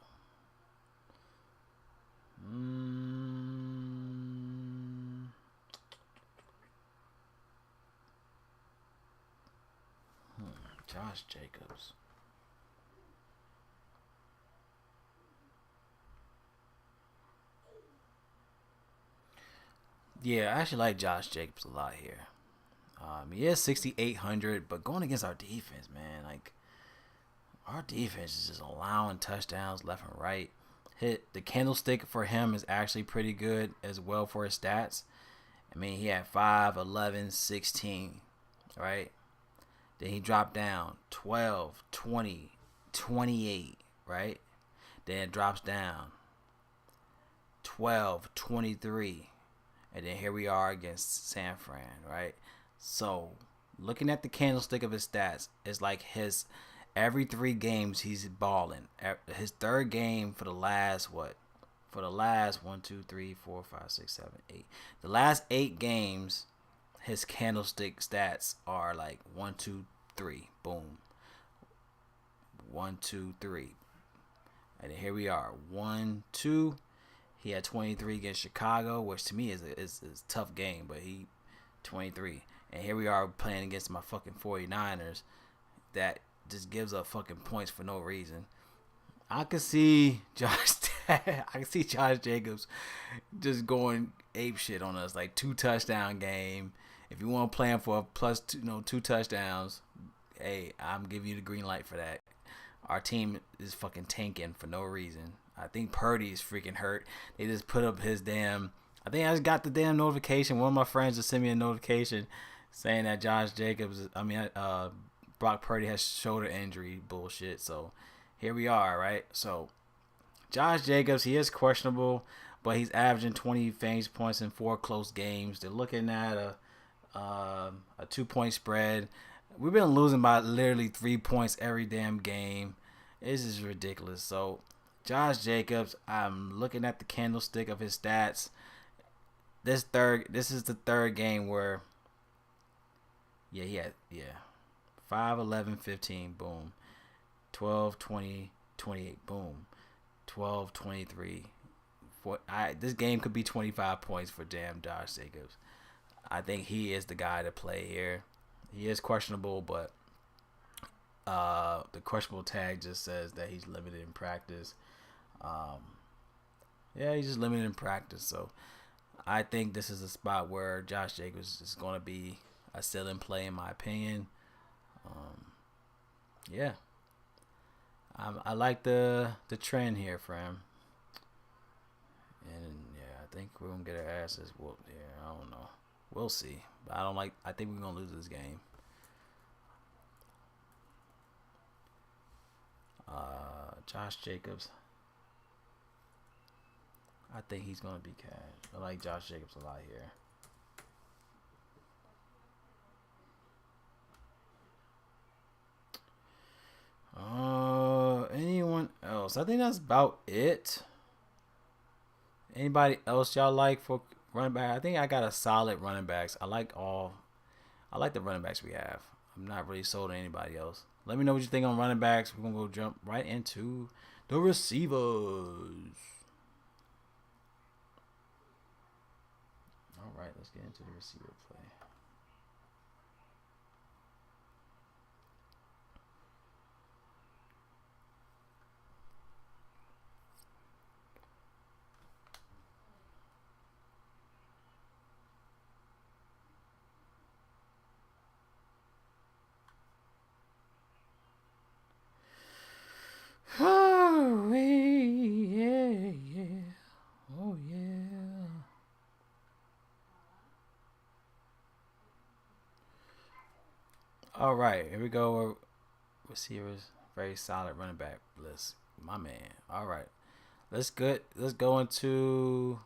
Josh Jacobs. Yeah, I actually like Josh Jacobs a lot here. He is 6,800, but going against our defense, man, like our defense is just allowing touchdowns left and right. The candlestick for him is actually pretty good as well for his stats. I mean, he had 5, 11, 16, right? Then he dropped down 12, 20, 28, right? Then it drops down 12, 23. And then here we are against San Fran, right? So, looking at the candlestick of his stats, it's like his every 3 games he's balling. His third game for the last what? For the last 1, 2, 3, 4, 5, 6, 7, 8. The last 8 games, his candlestick stats are like 1, 2, 3. Boom. 1, 2, 3. And then here we are. 1, 2. He had 23 against Chicago, which to me is a tough game, but he 23. And here we are playing against my fucking 49ers that just gives up fucking points for no reason. I can see Josh Jacobs just going ape shit on us, like 2 touchdown game. If you want to play him for a plus 2 touchdowns, hey, I'm giving you the green light for that. Our team is fucking tanking for no reason. I think Purdy is freaking hurt. They just put up his damn. I think I just got the damn notification. One of my friends just sent me a notification saying that Brock Purdy has shoulder injury bullshit. So here we are, right? So Josh Jacobs, he is questionable, but he's averaging 20 fantasy points in 4 close games. They're looking at a 2-point spread. We've been losing by literally 3 points every damn game. This is ridiculous. So Josh Jacobs, I'm looking at the candlestick of his stats. This is the third game where he had 5, 11, 15. Boom. 12, 20, 28. Boom. 12, 23. This game could be 25 points for damn Josh Jacobs. I think he is the guy to play here. He is questionable, but the questionable tag just says that he's limited in practice. Yeah, he's just limited in practice. So I think this is a spot where Josh Jacobs is going to be a ceiling play, in my opinion. Yeah, I like the trend here for him. And yeah, I think we're gonna get our asses whooped here. I don't know. We'll see. But I think we're gonna lose this game. Josh Jacobs. I think he's gonna be cash. I like Josh Jacobs a lot here. Anyone else? I think that's about it. Anybody else y'all like for running back? I think I got a solid running backs. I like the running backs we have. I'm not really sold on anybody else. Let me know what you think on running backs. We're gonna go jump right into the receivers. All right, let's get into the receiver play. Oh yeah. Oh yeah. All right, here we go. Receivers, very solid running back list. My man. All right, let's go into.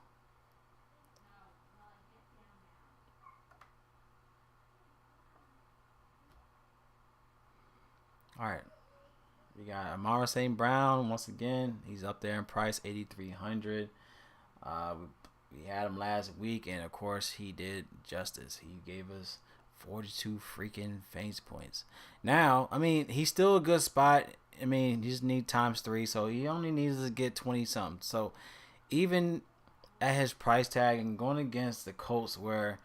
All right, we got Amara St. Brown once again. He's up there in price, 8,300. We had him last week, and of course he did justice. He gave us 42 freaking fantasy points. Now, I mean, he's still a good spot. I mean, he just need ×3, so he only needs to get 20 something. So even at his price tag and going against the Colts, where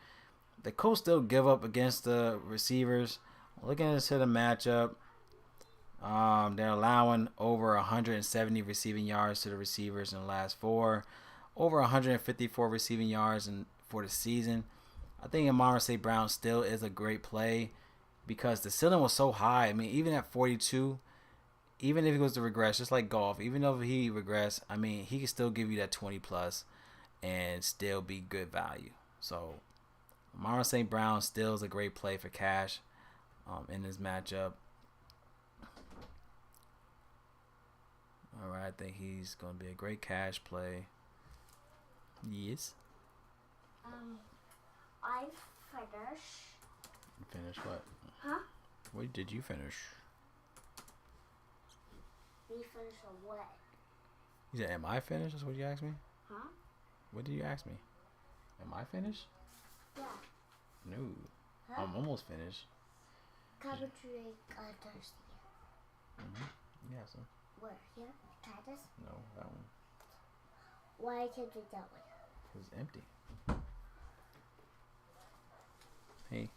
the Colts still give up against the receivers, looking into the matchup, they're allowing over 170 receiving yards to the receivers in the last 4, over 154 receiving yards for the season. I think Amara St. Brown still is a great play because the ceiling was so high. I mean, even at 42, even if he was to regress, just like golf, even though he regress, I mean, he can still give you that 20 plus and still be good value. So Amara St. Brown still is a great play for cash in this matchup. All right, I think he's going to be a great cash play. Yes. I finished. You finished what? Huh? What did you finish? We finished on what? You said, am I finished? That's what you asked me? Huh? What did you ask me? Am I finished? Yeah. No. Huh? I'm almost finished. Coventry Thursday. Mm-hmm. Yeah, so. Where? Here? Try this? No, that one. Why can't we that one? It's empty. Hey.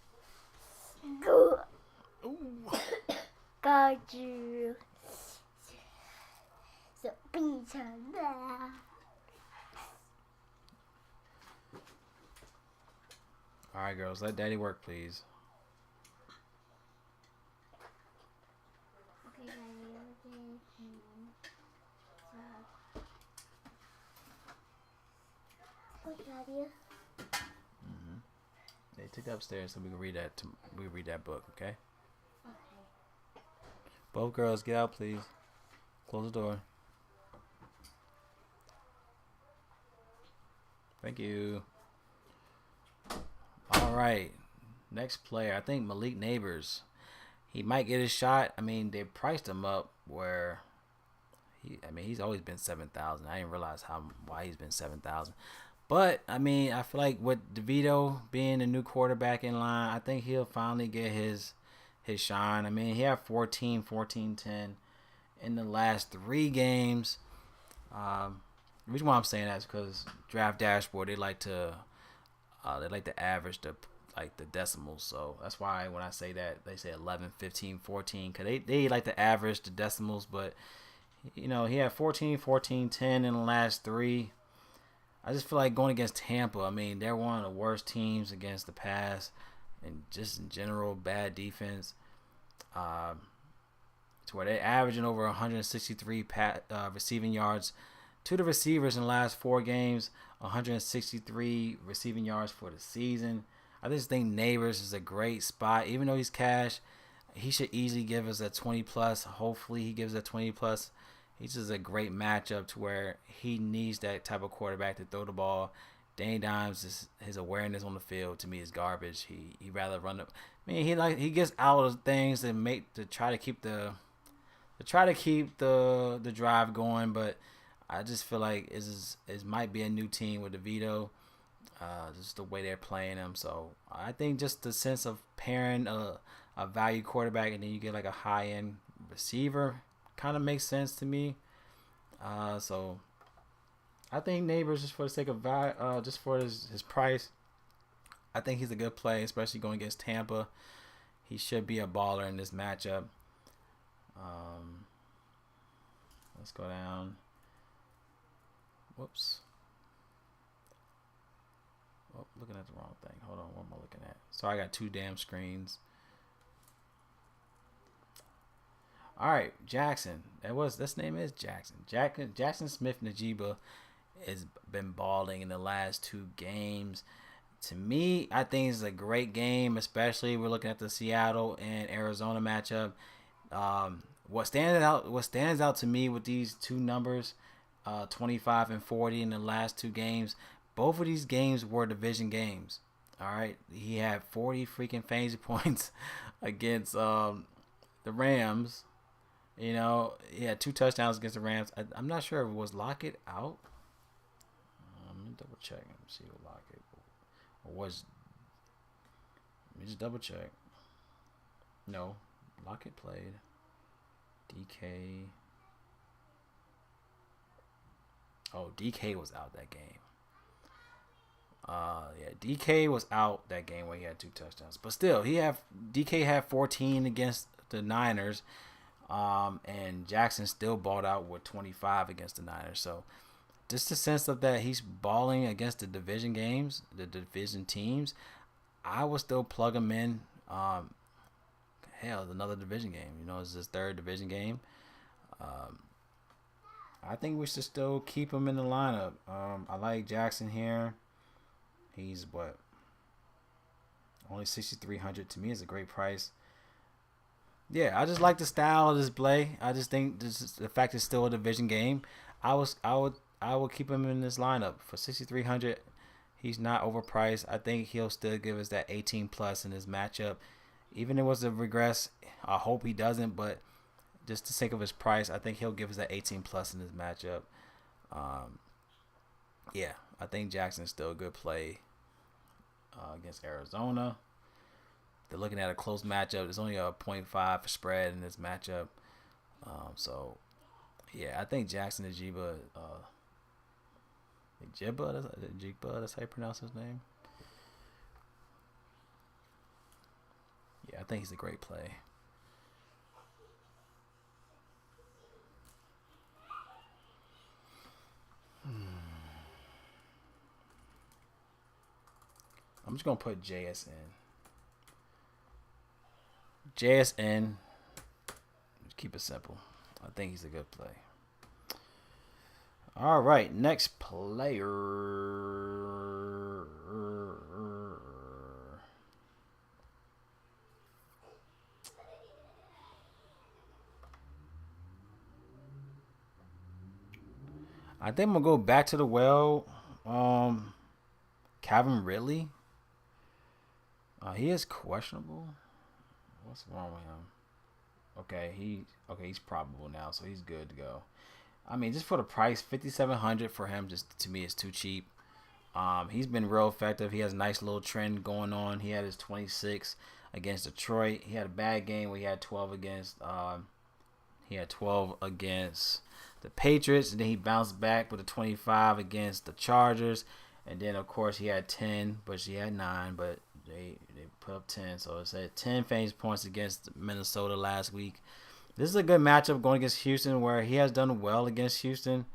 Go. Ooh. Got you. So be there. All right, girls, let daddy work, please. Okay, Daddy. Okay, Daddy. They took it upstairs so we can read that. We can read that book, okay? Okay. Both girls, get out, please. Close the door. Thank you. All right, next player. I think Malik Neighbors. He might get his shot. I mean, they priced him up where he's always been 7,000. I didn't realize why he's been 7,000. But I mean, I feel like with DeVito being the new quarterback in line, I think he'll finally get his his shine. I mean, he had 14, 14, 10 in the last 3 games. The reason why I'm saying that is because Draft Dashboard they like to average the decimals. So that's why when I say that they say 11, 15, 14 because they like to average the decimals. But he had 14, 14, 10 in the last 3. I just feel like going against Tampa. I mean, they're one of the worst teams against the pass, and just in general, bad defense. To where they're averaging over 163 receiving yards to the receivers in the last 4 games, 163 receiving yards for the season. I just think Neighbors is a great spot. Even though he's cash, he should easily give us a 20 plus. Hopefully, he gives a 20 plus. He's just a great matchup to where he needs that type of quarterback to throw the ball. Danny Dimes, his awareness on the field to me is garbage. He rather run up. I mean, he gets out of things to try to keep the drive going, but I just feel like it might be a new team with DeVito. Just the way they're playing him. So I think just the sense of pairing a value quarterback and then you get like a high end receiver kind of makes sense to me. So I think Neighbors, just for the sake of just for his price, I think he's a good play, especially going against Tampa. He should be a baller in this matchup. Let's go down. Whoops. Oh, looking at the wrong thing. Hold on, what am I looking at? Sorry, I got 2 damn screens. All right, Jackson. This name is Jackson. Jackson Smith-Njigba has been balling in the last 2 games. To me, I think it's a great game, especially we're looking at the Seattle and Arizona matchup. What stands out to me with these 2 numbers, 25 and 40 in the last 2 games. Both of these games were division games. All right, he had 40 freaking fantasy points against the Rams. He had 2 touchdowns against the Rams. I'm not sure if it was Lockett out. Let me double check and see what Lockett was. Let me just double check. No, Lockett played. DK. Oh, DK was out that game. DK was out that game where he had 2 touchdowns. But still, DK had 14 against the Niners. And Jackson still balled out with 25 against the Niners. So just the sense of that he's balling against the division games, the division teams, I would still plug him in. It's another division game. It's his 3rd division game. I think we should still keep him in the lineup. I like Jackson here. He's only 6,300. To me is a great price. Yeah, I just like the style of this play. I just think the fact it's still a division game. I would keep him in this lineup for 6,300. He's not overpriced. I think he'll still give us that 18 plus in this matchup. Even if it was a regress, I hope he doesn't. But just the sake of his price, I think he'll give us that 18 plus in this matchup. Yeah, I think Jackson's still a good play against Arizona. They're looking at a close matchup. There's only a 0.5 spread in this matchup. So, yeah, I think Jackson Njigba, that's how you pronounce his name. Yeah, I think he's a great play. I'm just going to put JSN. Keep it simple. I think he's a good play. All right, next player. I think I'm going to go back to the well. Calvin Ridley. He is questionable. What's wrong with him? Okay, he's probable now, so he's good to go. I mean, just for the price, 5,700 for him, just to me, is too cheap. He's been real effective. He has a nice little trend going on. He had his 26 against Detroit. He had a bad game where he had 12 against the Patriots, and then he bounced back with a 25 against the Chargers, and then of course he had 10, but she had 9, but they put up 10, so it's at 10 fantasy points against Minnesota last week. This is a good matchup going against Houston, where he has done well against Houston.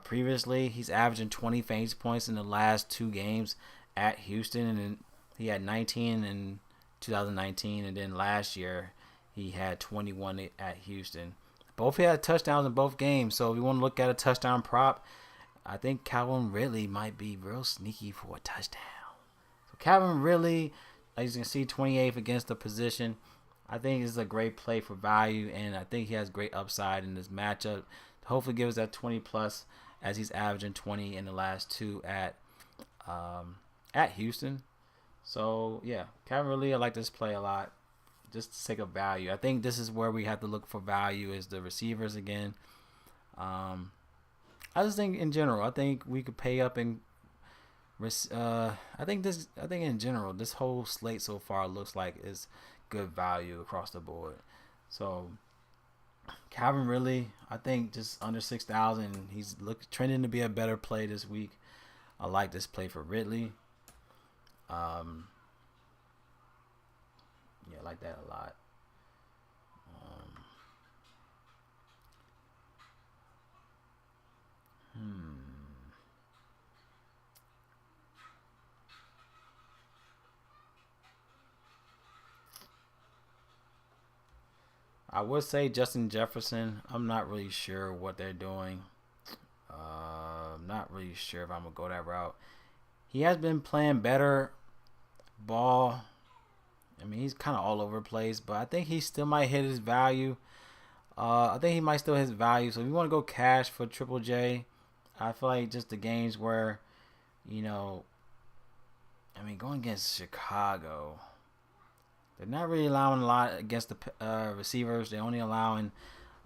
Previously, he's averaging 20 fantasy points in the last 2 games at Houston, and then he had 19 in 2019, and then last year he had 21 at Houston. Both had touchdowns in both games, so if you want to look at a touchdown prop, I think Calvin Ridley might be real sneaky for a touchdown. So Calvin Ridley, as you can see, 28th against the position. I think this is a great play for value, and I think he has great upside in this matchup. Hopefully give us that 20 plus, as he's averaging 20 in the last 2 at Houston. So yeah, Calvin Ridley, I like this play a lot, just to sake of value. I think this is where we have to look for value, is the receivers again. I just think in general, I think we could pay up and I think in general, this whole slate so far looks like is good value across the board. So Calvin Ridley, I think just under 6,000. He's trending to be a better play this week. I like this play for Ridley. Yeah, I like that a lot. I would say Justin Jefferson. I'm not really sure what they're doing. I'm not really sure if I'm going to go that route. He has been playing better ball. I mean, he's kind of all over the place, but I think he still might hit his value. I think he might still hit his value. So if you want to go cash for Triple J, I feel like just the games where, going against Chicago, they're not really allowing a lot against the receivers. They're only allowing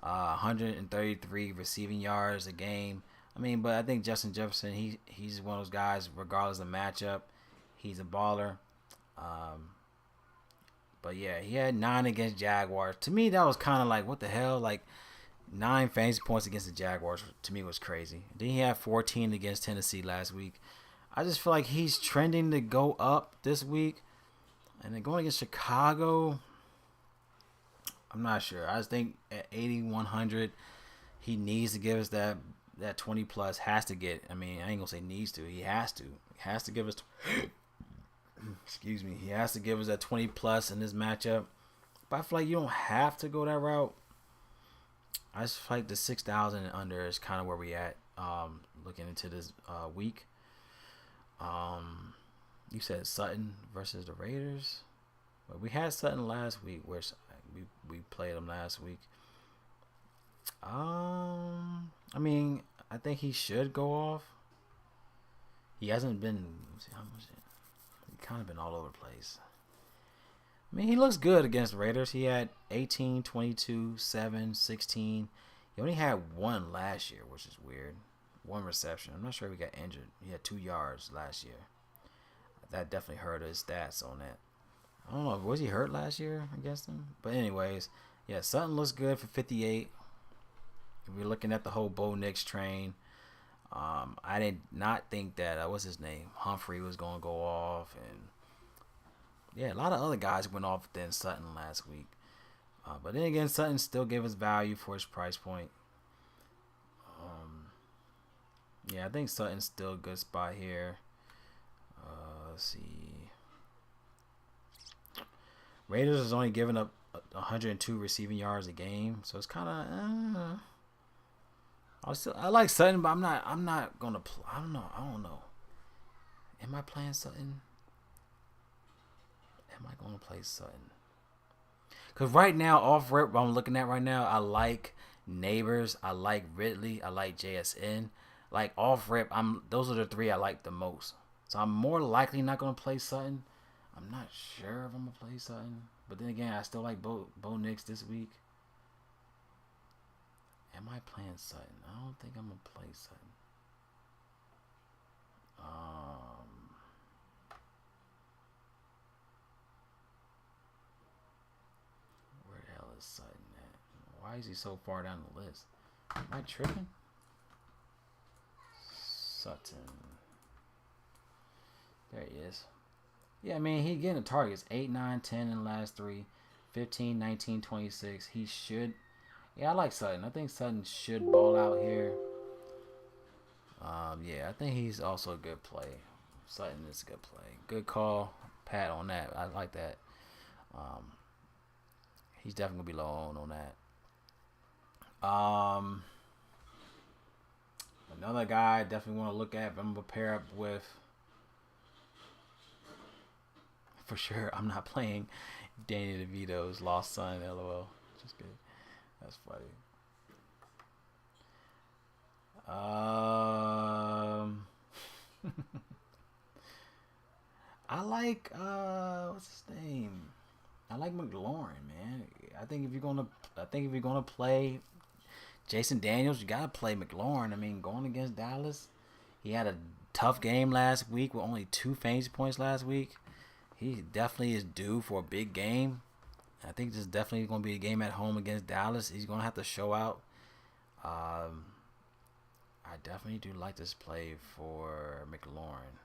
133 receiving yards a game. But I think Justin Jefferson, he's one of those guys, regardless of matchup, he's a baller. But yeah, he had 9 against Jaguars. To me, that was kind of like, what the hell? Like, 9 fantasy points against the Jaguars, to me, was crazy. Then he had 14 against Tennessee last week. I just feel like he's trending to go up this week. And then going against Chicago, I'm not sure. I just think at 8,100, he needs to give us that 20 plus. Has to get. I ain't gonna say needs to. He has to. He has to give us. Excuse me. He has to give us that 20 plus in this matchup. But I feel like you don't have to go that route. I just feel like the 6,000 and under is kind of where we at. Looking into this week. You said Sutton versus the Raiders. But we had Sutton last week, where we played him last week. I think he should go off. He hasn't been. He kind of been all over the place. He looks good against the Raiders. He had 18, 22, 7, 16. He only had 1 last year, which is weird. 1 reception. I'm not sure if he got injured. He had 2 yards last year. That definitely hurt his stats on that. I don't know. Was he hurt last year against them? But anyways, yeah, Sutton looks good for 58. If we're looking at the whole Bo Nix train, I did not think that, what's his name? Humphrey was going to go off. And yeah, a lot of other guys went off than Sutton last week. But then again, Sutton still gave us value for his price point. Yeah, I think Sutton's still a good spot here. Let's see. Raiders is only giving up 102 receiving yards a game, so it's kind of. I like Sutton, but I'm not gonna. I don't know. Am I playing Sutton? Am I gonna play Sutton? Because right now, off rip, what I'm looking at right now, I like Neighbors, I like Ridley, I like JSN. Like off rip, those are the 3 I like the most. So I'm more likely not gonna play Sutton. I'm not sure if I'm gonna play Sutton, but then again, I still like Bo Nix this week. Am I playing Sutton? I don't think I'm gonna play Sutton. Sutton at? Why is he so far down the list? Am I tripping? Sutton. There he is. Yeah, I mean, he getting the targets. 8, 9, 10 in the last 3. 15, 19, 26. He should. Yeah, I like Sutton. I think Sutton should ball out here. Yeah, I think he's also a good play. Sutton is a good play. Good call, Pat, on that. I like that. He's definitely going to be low on that. Another guy I definitely want to look at. I'm going to pair up with. For sure, I'm not playing Danny DeVito's lost son, LOL. Just kidding. That's funny. I like what's his name? I like McLaurin, man. I think if you're gonna play Jason Daniels, you gotta play McLaurin. I mean, going against Dallas, he had a tough game last week with only 2 fantasy points last week. He definitely is due for a big game. I think this is definitely going to be a game at home against Dallas. He's going to have to show out. I definitely do like this play for McLaurin.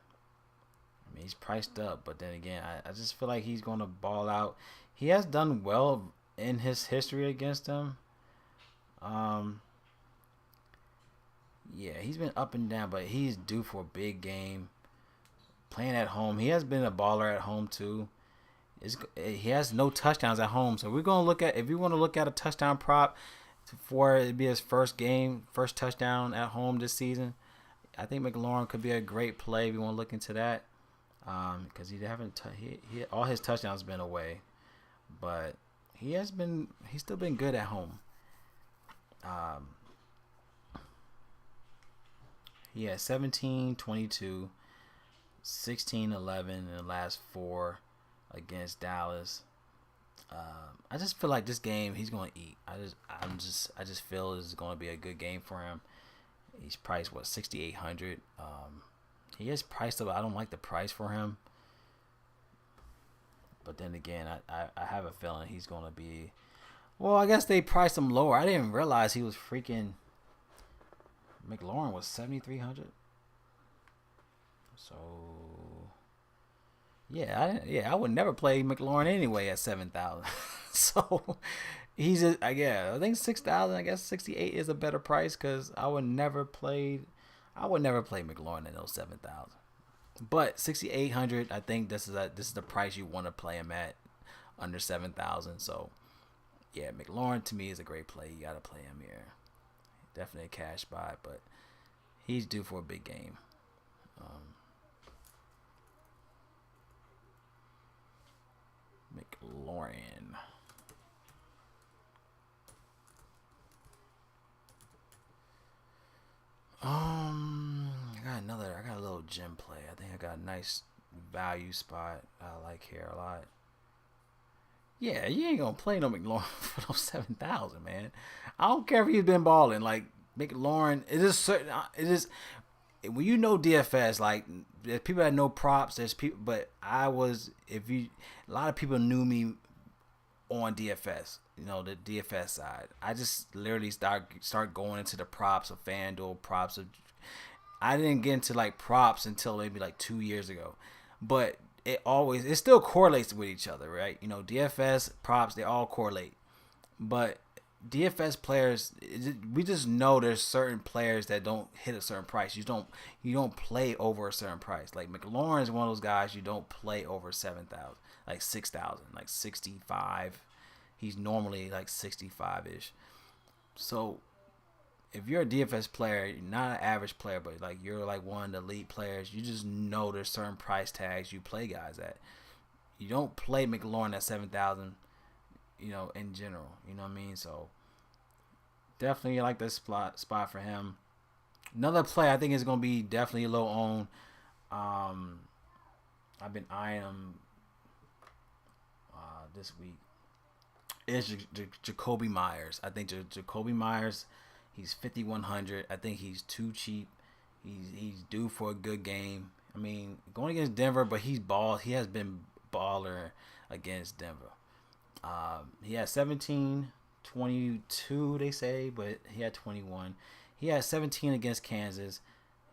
I mean, he's priced up, but then again, I just feel like he's going to ball out. He has done well in his history against him. Yeah, he's been up and down, but he's due for a big game. Playing at home, he has been a baller at home too. He has no touchdowns at home, so we're gonna look at if you want to look at a touchdown prop for it be his first touchdown at home this season. I think McLaurin could be a great play if you want to look into that, because he all his touchdowns been away, but he's still been good at home. He has 17, 22. 16-11 in the last 4 against Dallas. I just feel like this game he's going to eat. I just feel this is going to be a good game for him. He's priced 6,800. He is priced up. I don't like the price for him. But then again, I have a feeling he's going to be. Well, I guess they priced him lower. I didn't realize he was freaking. McLaurin was 7,300. So, I would never play McLaurin anyway at 7,000. So, I think 6,000. I guess 68 is a better price because I would never play McLaurin at those 7,000. But 6,800, I think this is the price you want to play him at, under 7,000. So, yeah, McLaurin to me is a great play. You got to play him here. Definitely a cash buy, but he's due for a big game. McLaurin. I got a little gem play. I think I got a nice value spot I like here a lot. Yeah, you ain't gonna play no McLaurin for those 7,000, man. I don't care if he's been balling. Like McLaurin, it is when you know DFS, like there's people that know props, there's people, but a lot of people knew me on DFS, the DFS side. I just literally start going into the props of FanDuel, I didn't get into like props until maybe like 2 years ago, but it still correlates with each other, right? DFS props, they all correlate, but DFS players, we just know there's certain players that don't hit a certain price. You don't play over a certain price. Like McLaurin is one of those guys you don't play over 7,000, like 6,000, like 65. He's normally like 65-ish. So if you're a DFS player, you're not an average player, but like you're like one of the elite players, you just know there's certain price tags you play guys at. You don't play McLaurin at 7,000. In general, you know what I mean? So definitely like this spot for him. Another play I think is going to be definitely low owned. I've been eyeing him this week. Is Jacoby Myers. I think Jacoby Myers, he's 5,100. I think he's too cheap. He's due for a good game. I mean, going against Denver, but he has been baller against Denver. He had 17, 22, they say, but he had 21. He had 17 against Kansas,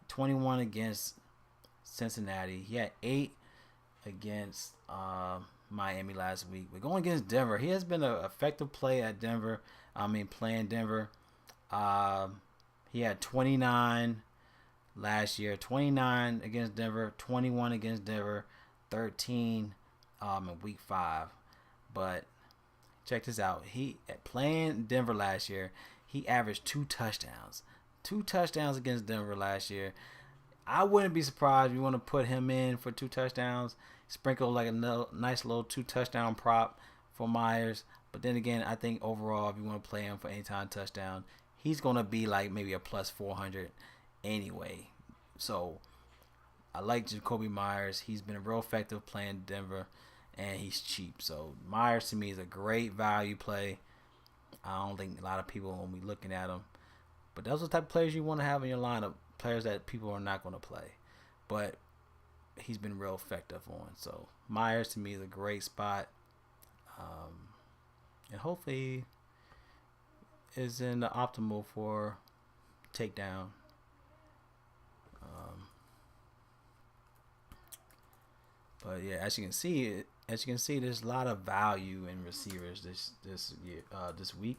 21 against Cincinnati. He had 8 against Miami last week. We're going against Denver. He has been an effective play at Denver. Playing Denver. He had 29 last year, 29 against Denver, 21 against Denver, 13 in week 5. But check this out. He playing Denver last year, he averaged 2 touchdowns. 2 touchdowns against Denver last year. I wouldn't be surprised if you want to put him in for 2 touchdowns. Sprinkle like a nice little 2 touchdown prop for Myers. But then again, I think overall, if you want to play him for anytime touchdown, he's going to be like maybe a plus 400 anyway. So I like Jacoby Myers. He's been real effective playing Denver, and he's cheap. So Myers to me is a great value play. I don't think a lot of people will be looking at him. But those are the type of players you want to have in your lineup. Players that people are not going to play. But he's been real effective on. So Myers to me is a great spot. And hopefully is in the optimal for takedown. But yeah, as you can see, there's a lot of value in receivers this week,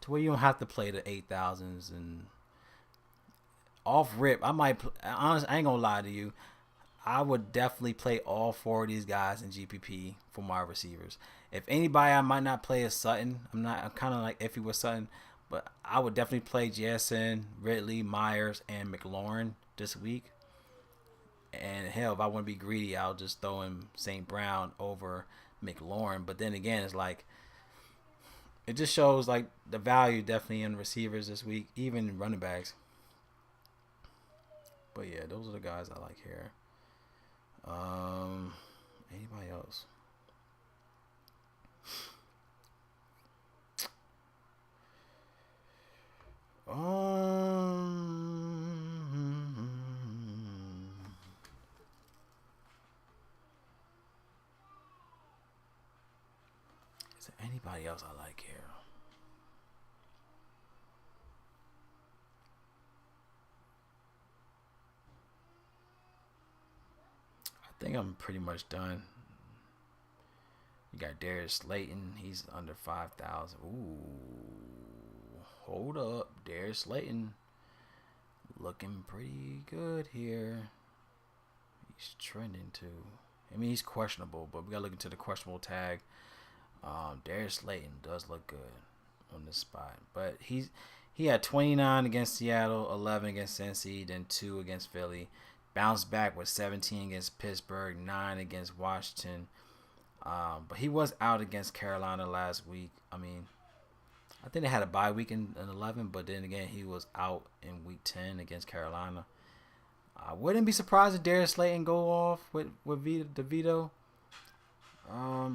to where you don't have to play the 8,000s and off rip. Honestly, I ain't gonna lie to you. I would definitely play all 4 of these guys in GPP for my receivers. If anybody I might not play is Sutton. I'm kind of like iffy with Sutton, but I would definitely play JSN, Ridley, Myers, and McLaurin this week. And hell, if I want to be greedy, I'll just throw in St. Brown over McLaurin. But then again, it's like, it just shows like the value definitely in receivers this week, even running backs. But yeah, those are the guys I like here. Anybody else? Is there anybody else I like here? I think I'm pretty much done. You got Darius Slayton. He's under 5,000. Ooh, hold up. Darius Slayton looking pretty good here. He's trending too. He's questionable, but we gotta look into the questionable tag. Darius Slayton does look good on this spot, but he had 29 against Seattle, 11 against Cincy, then 2 against Philly. Bounced back with 17 against Pittsburgh, 9 against Washington. But he was out against Carolina last week. I think they had a bye week in 11, but then again, he was out in week 10 against Carolina. I wouldn't be surprised if Darius Slayton go off with DeVito. Yeah,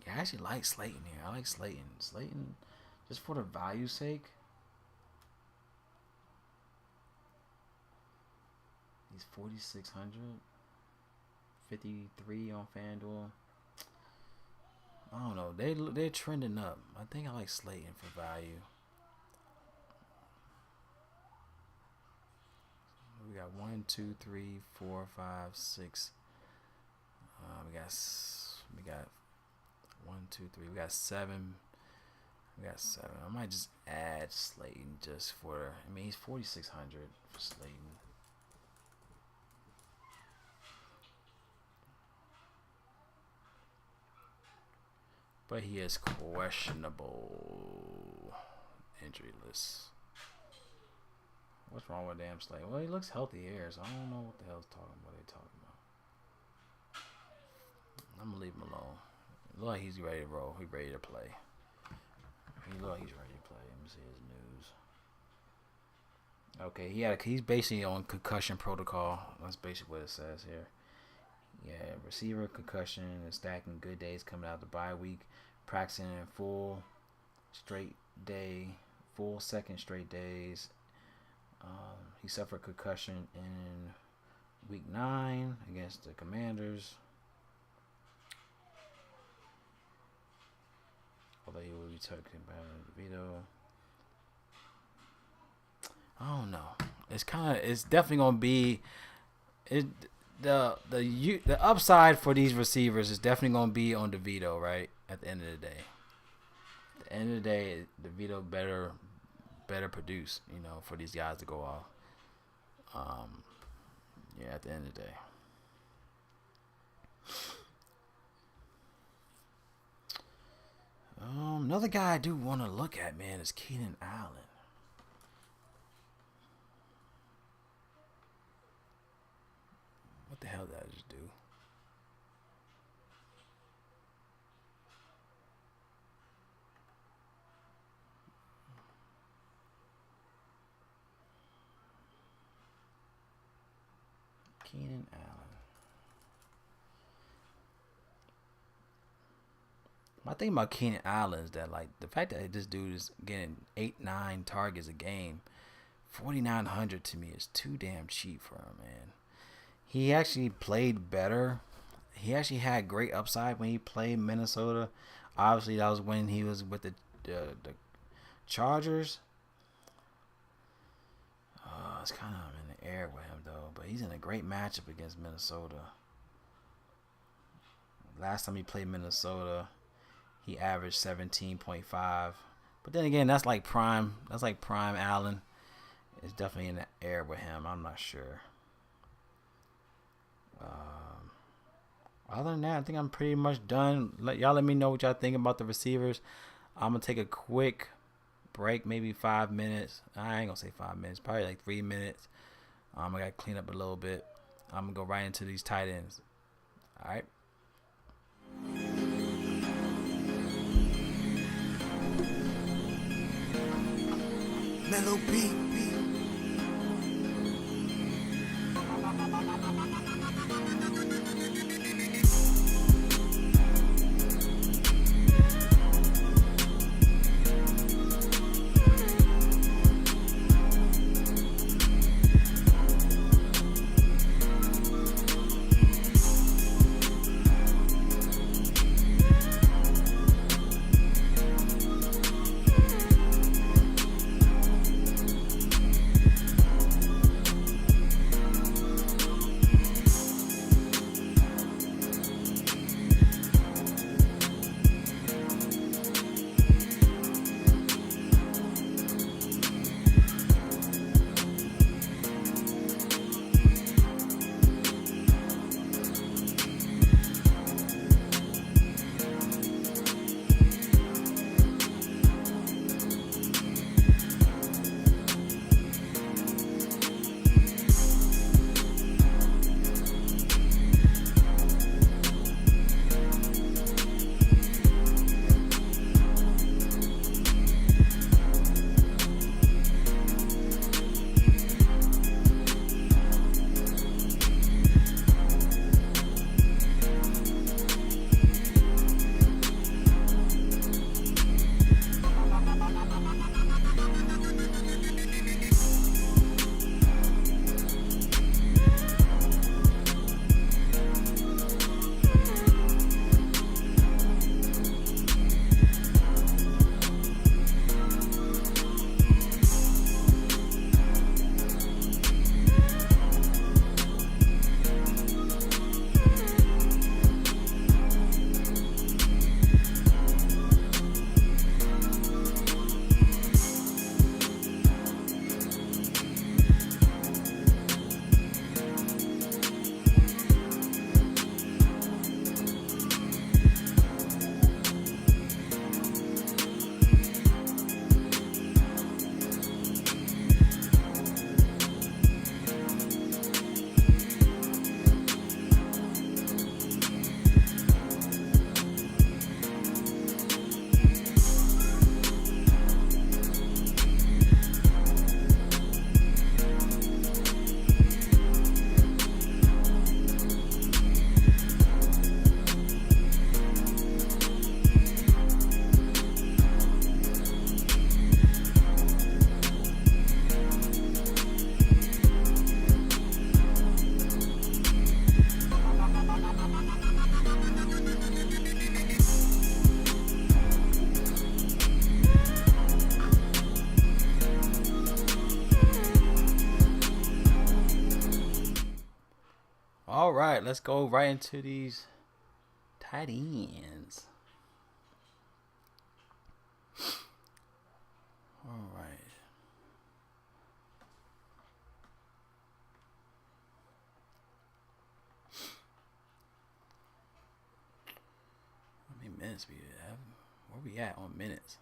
I actually like Slayton here. I like Slayton. Slayton, just for the value sake. He's 4,600. 53 on FanDuel. I don't know. They're trending up. I think I like Slayton for value. We got 1, 2, 3, 4, 5, 6. We got 1, 2, 3. We got 7. I might just add Slayton just for. He's 4,600 for Slayton. But he is questionable. Injury list. What's wrong with damn Slayton? Well, he looks healthy here, so I don't know what the hell's what they're talking about. I'm gonna leave him alone. It looks like he's ready to roll. He's ready to play. He looks like he's ready to play. Let me see his news. Okay, he's basically on concussion protocol. That's basically what it says here. Yeah, receiver concussion and stacking good days coming out the bye week, practicing in full second straight days. He suffered concussion in week 9 against the Commanders. although he will be taken by DeVito. I don't know. It's definitely gonna be the upside for these receivers is definitely gonna be on DeVito, right? At the end of the day. At the end of the day, DeVito better produce, for these guys to go off. Yeah, at the end of the day. Another guy I do want to look at, man, is Keenan Allen. What the hell did I just do? Keenan Allen. My thing about Keenan Allen is that, like, the fact that this dude is getting 8-9 targets a game, 4,900 to me is too damn cheap for him, man. He actually played better. He actually had great upside when he played Minnesota. Obviously, that was when he was with the Chargers. It's kind of in the air with him, though. But he's in a great matchup against Minnesota. Last time he played Minnesota, he averaged 17.5. But then again, that's like prime Allen. It's definitely in the air with him. I'm not sure. Other than that, I think I'm pretty much done. Y'all let me know what y'all think about the receivers. I'm going to take a quick break, maybe 5 minutes. I ain't going to say 5 minutes. Probably like 3 minutes. I got to clean up a little bit. I'm going to go right into these tight ends. All right. Mellow beat. All right, let's go right into these tight ends. All right. How many minutes we have? Where we at on minutes?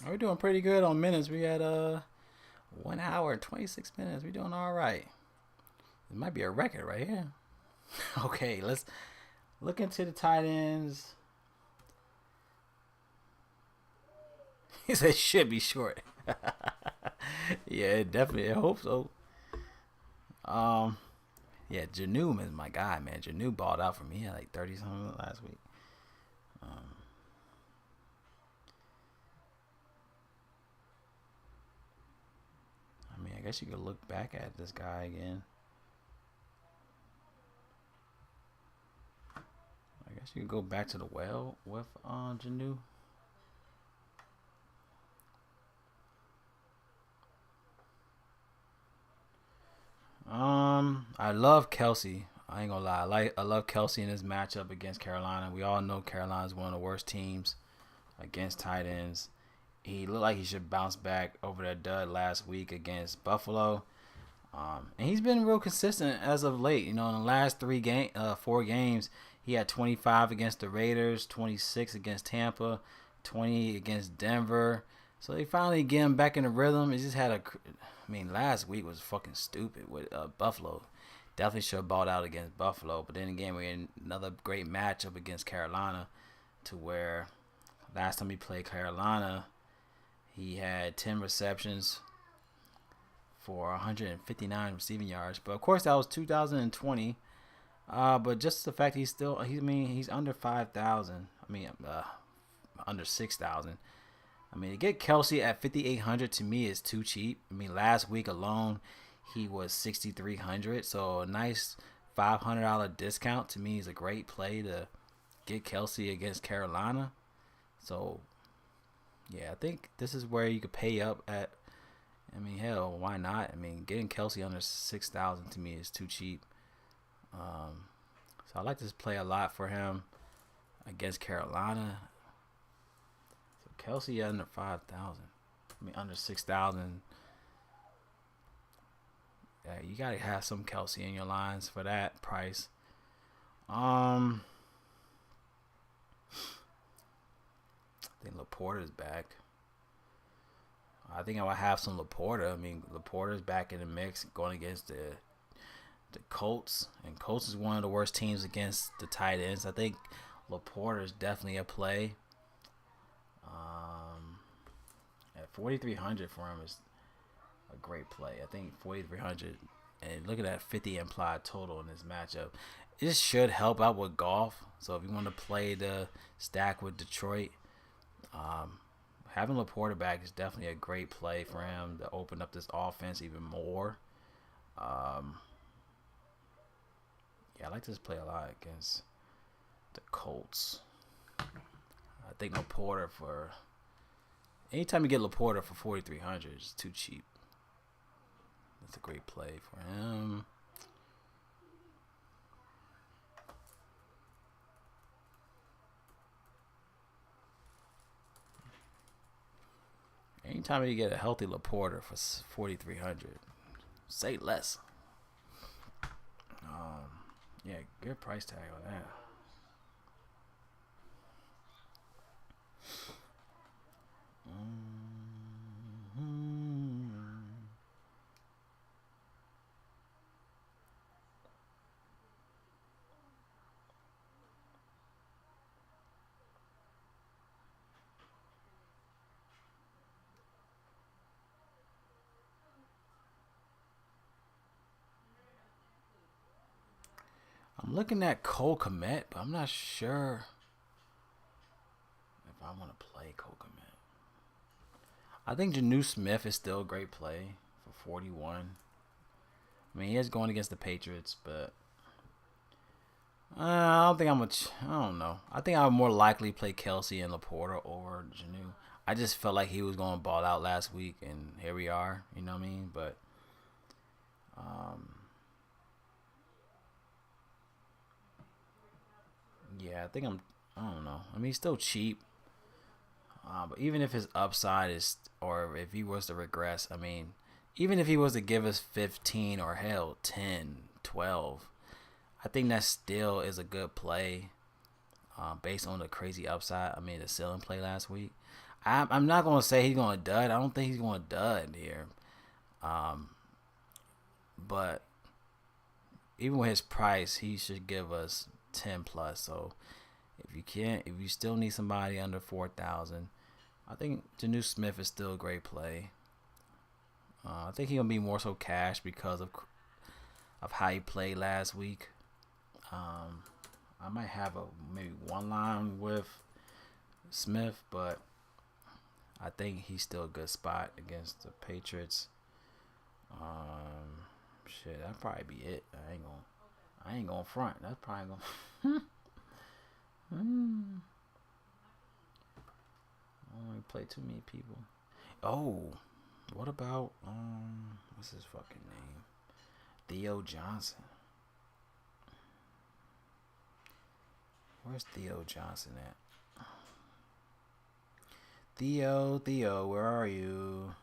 We're doing pretty good on minutes. We had 1 hour and 26 minutes. We're doing all right. It might be a record right here. Okay, let's look into the tight ends. He said should be short. Yeah, definitely. I hope so. Yeah, Janu is my guy, man. Janu balled out for me. He had like 30 something last week. I mean, I guess you could look back at this guy again. I guess you could go back to the well with Janu. I love Kelsey. I ain't gonna lie. I love Kelsey in this matchup against Carolina. We all know Carolina's one of the worst teams against tight ends. He looked like he should bounce back over that dud last week against Buffalo. And he's been real consistent as of late. You know, in the last 4 games, he had 25 against the Raiders, 26 against Tampa, 20 against Denver. So they finally get him back in the rhythm. He just had last week was fucking stupid with Buffalo. Definitely should have balled out against Buffalo. But then again, we're in another great matchup against Carolina, to where last time he played Carolina, he had 10 receptions for 159 receiving yards. But of course, that was 2020. But just the fact he's under 5,000. Under 6,000. To get Kelsey at 5,800 to me is too cheap. Last week alone, he was 6,300. So a nice $500 discount to me is a great play to get Kelsey against Carolina. So, yeah, I think this is where you could pay up at. Hell, why not? Getting Kelsey under 6,000 to me is too cheap. So I like this play a lot for him against Carolina. So Kelsey under 5,000. Under 6,000. Yeah, you gotta have some Kelsey in your lines for that price. I think Laporta's back. I think I would have some Laporta. Laporta's back in the mix going against the Colts. And Colts is one of the worst teams against the tight ends. I think Laporta is definitely a play. At 4,300 for him is a great play. I think 4,300. And look at that 50 implied total in this matchup. It should help out with golf. So if you want to play the stack with Detroit, having Laporta back is definitely a great play for him to open up this offense even more. Yeah, I like this play a lot against the Colts. I think Laporta for anytime you get Laporta for 4,300 is too cheap. That's a great play for him. Anytime you get a healthy Laporta for 4,300, say less. Yeah, good price tag on that. I'm looking at Cole Kmet, but I'm not sure if I want to play Cole Kmet. I think Janu Smith is still a great play for 41. He is going against the Patriots, but I don't know. I think I would more likely play Kelsey and Laporta over Janu. I just felt like he was going to ball out last week, and here we are. You know what I mean? But Um, yeah, I don't know. I mean, he's still cheap. But even if his upside is, or if he was to regress, I mean, even if he was to give us 15 or hell 10, 12, I think that still is a good play based on the crazy upside. I mean, the ceiling play last week. I'm not going to say he's going to dud. I don't think he's going to dud here. Um, but even with his price, he should give us 10 plus. So if you still need somebody under 4,000, I think Janu Smith is still a great play. I think he'll be more so cash because of how he played last week. I might have maybe one line with Smith, but I think he's still a good spot against the Patriots. Shit, that'd probably be it. I ain't gonna front. That's probably gonna. I don't want to play too many people. Oh, what about what's his fucking name? Theo Johnson. Where's Theo Johnson at? Theo, where are you?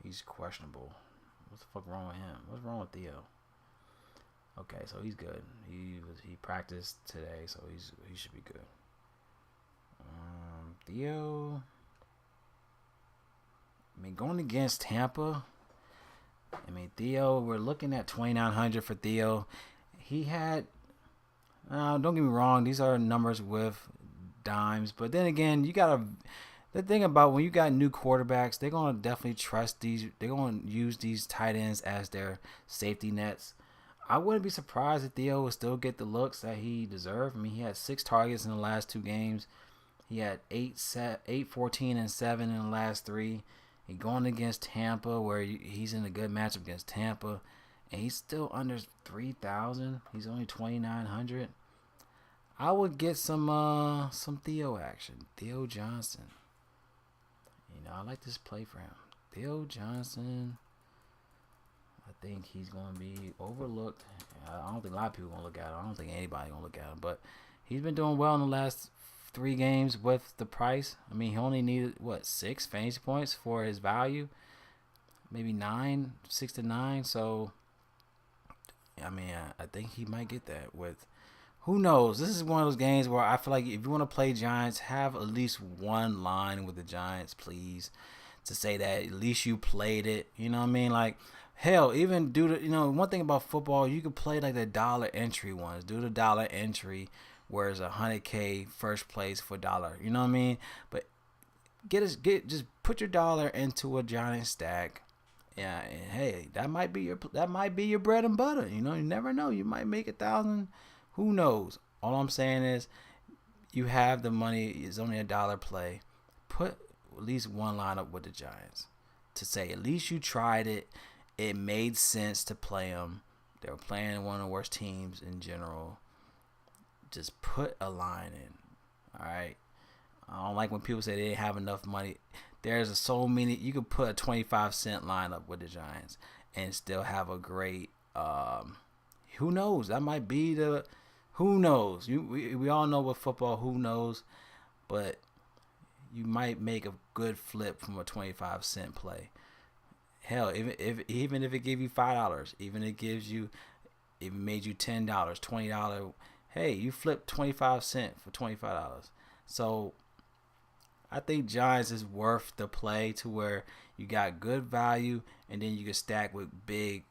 He's questionable. What the fuck wrong with him? What's wrong with Theo? Okay, so he's good. He practiced today, so he should be good. Theo. I mean, going against Tampa. I mean, Theo. We're looking at 2,900 for Theo. He had. Don't get me wrong. These are numbers with dimes, but then again, you gotta. The thing about when you got new quarterbacks, they're gonna definitely trust these. They're gonna use these tight ends as their safety nets. I wouldn't be surprised if Theo would still get the looks that he deserved. I mean, he had 6 targets in the last 2 games. He had 8, 14, and 7 in the last 3. He going against Tampa, where he's in a good matchup against Tampa, and he's still under 3,000. He's only 2,900. I would get some Theo action. Theo Johnson. You know, I like this play for him. Theo Johnson. I think he's going to be overlooked. I don't think a lot of people are going to look at him. I don't think anybody going to look at him. But he's been doing well in the last 3 games with the price. I mean, he only needed, 6 fantasy points for his value? Maybe 9, 6 to 9. So, I mean, I think he might get that with, who knows? This is one of those games where I feel like if you want to play Giants, have at least one line with the Giants, please, to say that at least you played it. You know what I mean? Like, hell, even do the, one thing about football, you could play like the dollar entry ones. Do the dollar entry where it's $100K first place for dollar. You know what I mean? But just put your dollar into a Giant stack. Yeah, and hey, that might be your bread and butter. You know, you never know. You might make 1,000. Who knows? All I'm saying is, you have the money. It's only a dollar play. Put at least one lineup with the Giants to say at least you tried it. It made sense to play them. They were playing one of the worst teams in general. Just put a line in. All right. I don't like when people say they didn't have enough money. There's so many. You could put a 25-cent lineup with the Giants and still have a great. Who knows? That might be the. Who knows? We all know with football. Who knows? But you might make a good flip from a 25-cent play. Hell, even if it gave you $5, even if it made you $10, $20. Hey, you flipped 25 cents for $25. So I think Giants is worth the play to where you got good value and then you can stack with big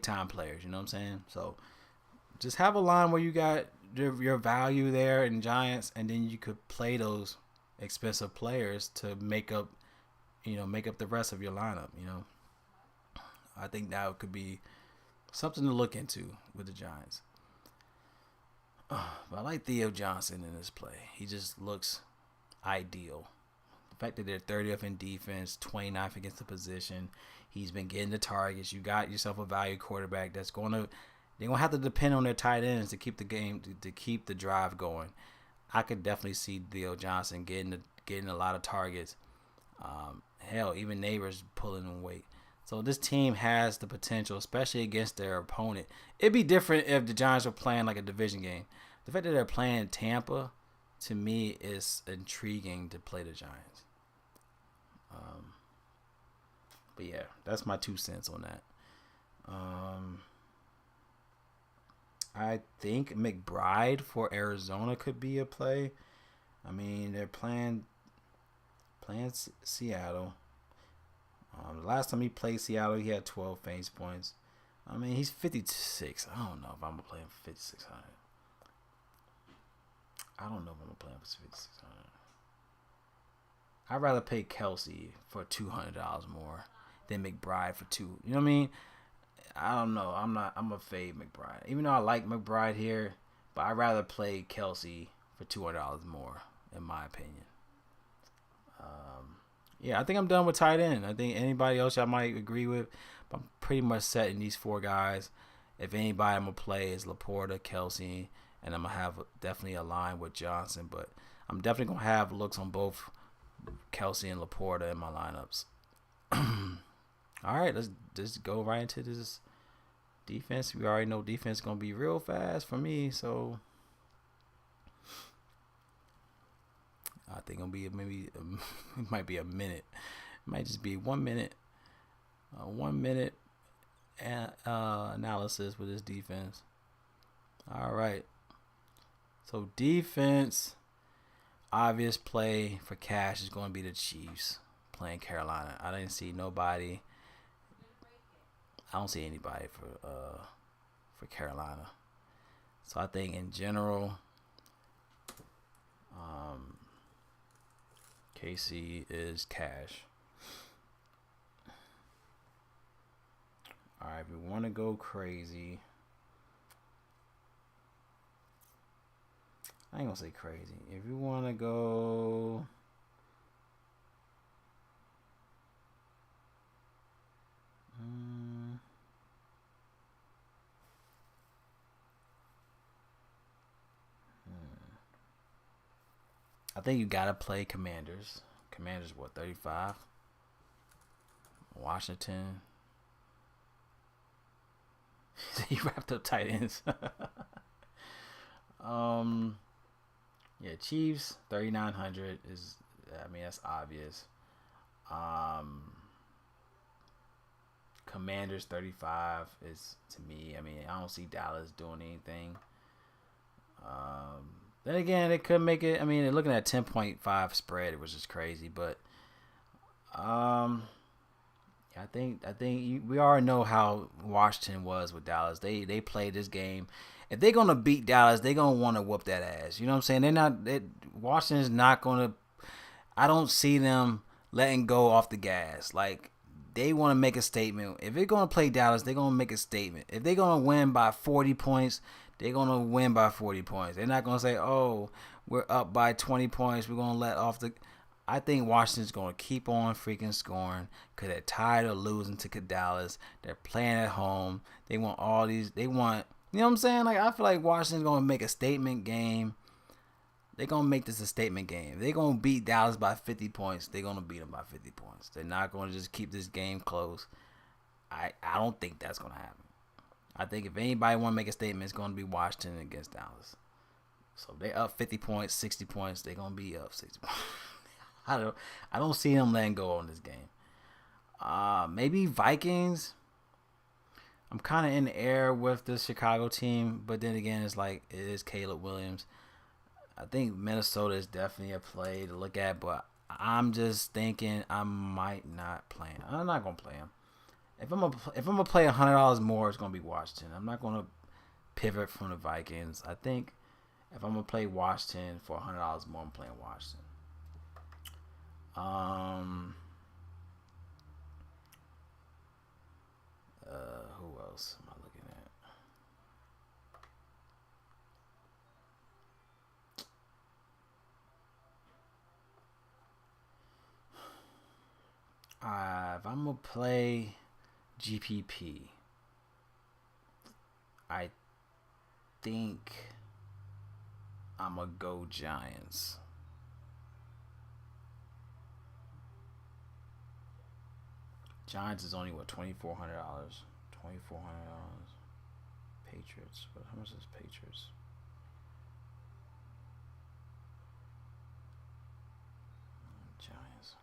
time players. You know what I'm saying? So just have a line where you got your value there in Giants, and then you could play those expensive players to make up the rest of your lineup. I think that could be something to look into with the Giants. But I like Theo Johnson in this play. He just looks ideal. The fact that they're 30th in defense, 29th against the position. He's been getting the targets. You got yourself a value quarterback that's they're going to have to depend on their tight ends to keep the game, to keep the drive going. I could definitely see Theo Johnson getting a lot of targets. Hell, even neighbors pulling in weight. So this team has the potential, especially against their opponent. It'd be different if the Giants were playing like a division game. The fact that they're playing Tampa, to me, is intriguing to play the Giants. But yeah, that's my 2 cents on that. I think McBride for Arizona could be a play. I mean, they're playing Seattle. The last time he played Seattle, he had 12 fantasy points. I mean, he's 56. I don't know if I'm gonna play him for 5,600. I don't know if I'm gonna play him for 5,600. I'd rather pay Kelsey for $200 more than McBride for $2. You know what I mean? I don't know. I'm a fade McBride. Even though I like McBride here, but I'd rather play Kelsey for $200 more, in my opinion. Yeah, I think I'm done with tight end. I think anybody else I might agree with, but I'm pretty much set in these 4 guys. If anybody I'm going to play is Laporta, Kelsey, and I'm going to have definitely a line with Johnson, but I'm definitely going to have looks on both Kelsey and Laporta in my lineups. All right, let's just go right into this defense. We already know defense is going to be real fast for me, so I think it'll be it might be a minute. It might just be 1 minute. 1 minute analysis with this defense. All right. So defense, obvious play for cash is going to be the Chiefs playing Carolina. I didn't see nobody. I don't see anybody for Carolina. So I think in general, KC is cash. All right, if we want to go crazy, I ain't gonna say crazy. If you want to go, I think you gotta play Commanders. Commanders, what, 35? Washington. You wrapped up tight ends. Yeah, Chiefs 3,900 is. I mean, that's obvious. Commanders 35 is, to me. I mean, I don't see Dallas doing anything. Then again, it could make it. I mean, they're looking at 10.5 spread, which is crazy. But I think we already know how Washington was with Dallas. They played this game. If they're gonna beat Dallas, they're gonna want to whoop that ass. You know what I'm saying? Washington's not gonna. I don't see them letting go off the gas. Like, they want to make a statement. If they're gonna play Dallas, they're gonna make a statement. If they're gonna win by 40 points, they're going to win by 40 points. They're not going to say, oh, we're up by 20 points. We're going to let off the. I think Washington's going to keep on freaking scoring because they're tired of losing to Dallas. They're playing at home. They want all these. They want, you know what I'm saying? Like, I feel like Washington's going to make a statement game. They're going to make this a statement game. If they're going to beat Dallas by 50 points, they're going to beat them by 50 points. They're not going to just keep this game close. I don't think that's going to happen. I think if anybody want to make a statement, it's going to be Washington against Dallas. So if they up 50 points, 60 points, they're going to be up 60 points. I don't see them letting go on this game. Maybe Vikings. I'm kind of in the air with the Chicago team, but then again, it's like it is Caleb Williams. I think Minnesota is definitely a play to look at, but I'm just thinking I might not play him. I'm not going to play him. If I'm gonna play $100 more, it's gonna be Washington. I'm not gonna pivot from the Vikings. I think if I'm gonna play Washington for $100 more, I'm playing Washington. Who else am I looking at? If I'm gonna play GPP, I think I'm going to go Giants. Giants is only what, $2,400. $2,400. Patriots. How much is Patriots? Giants.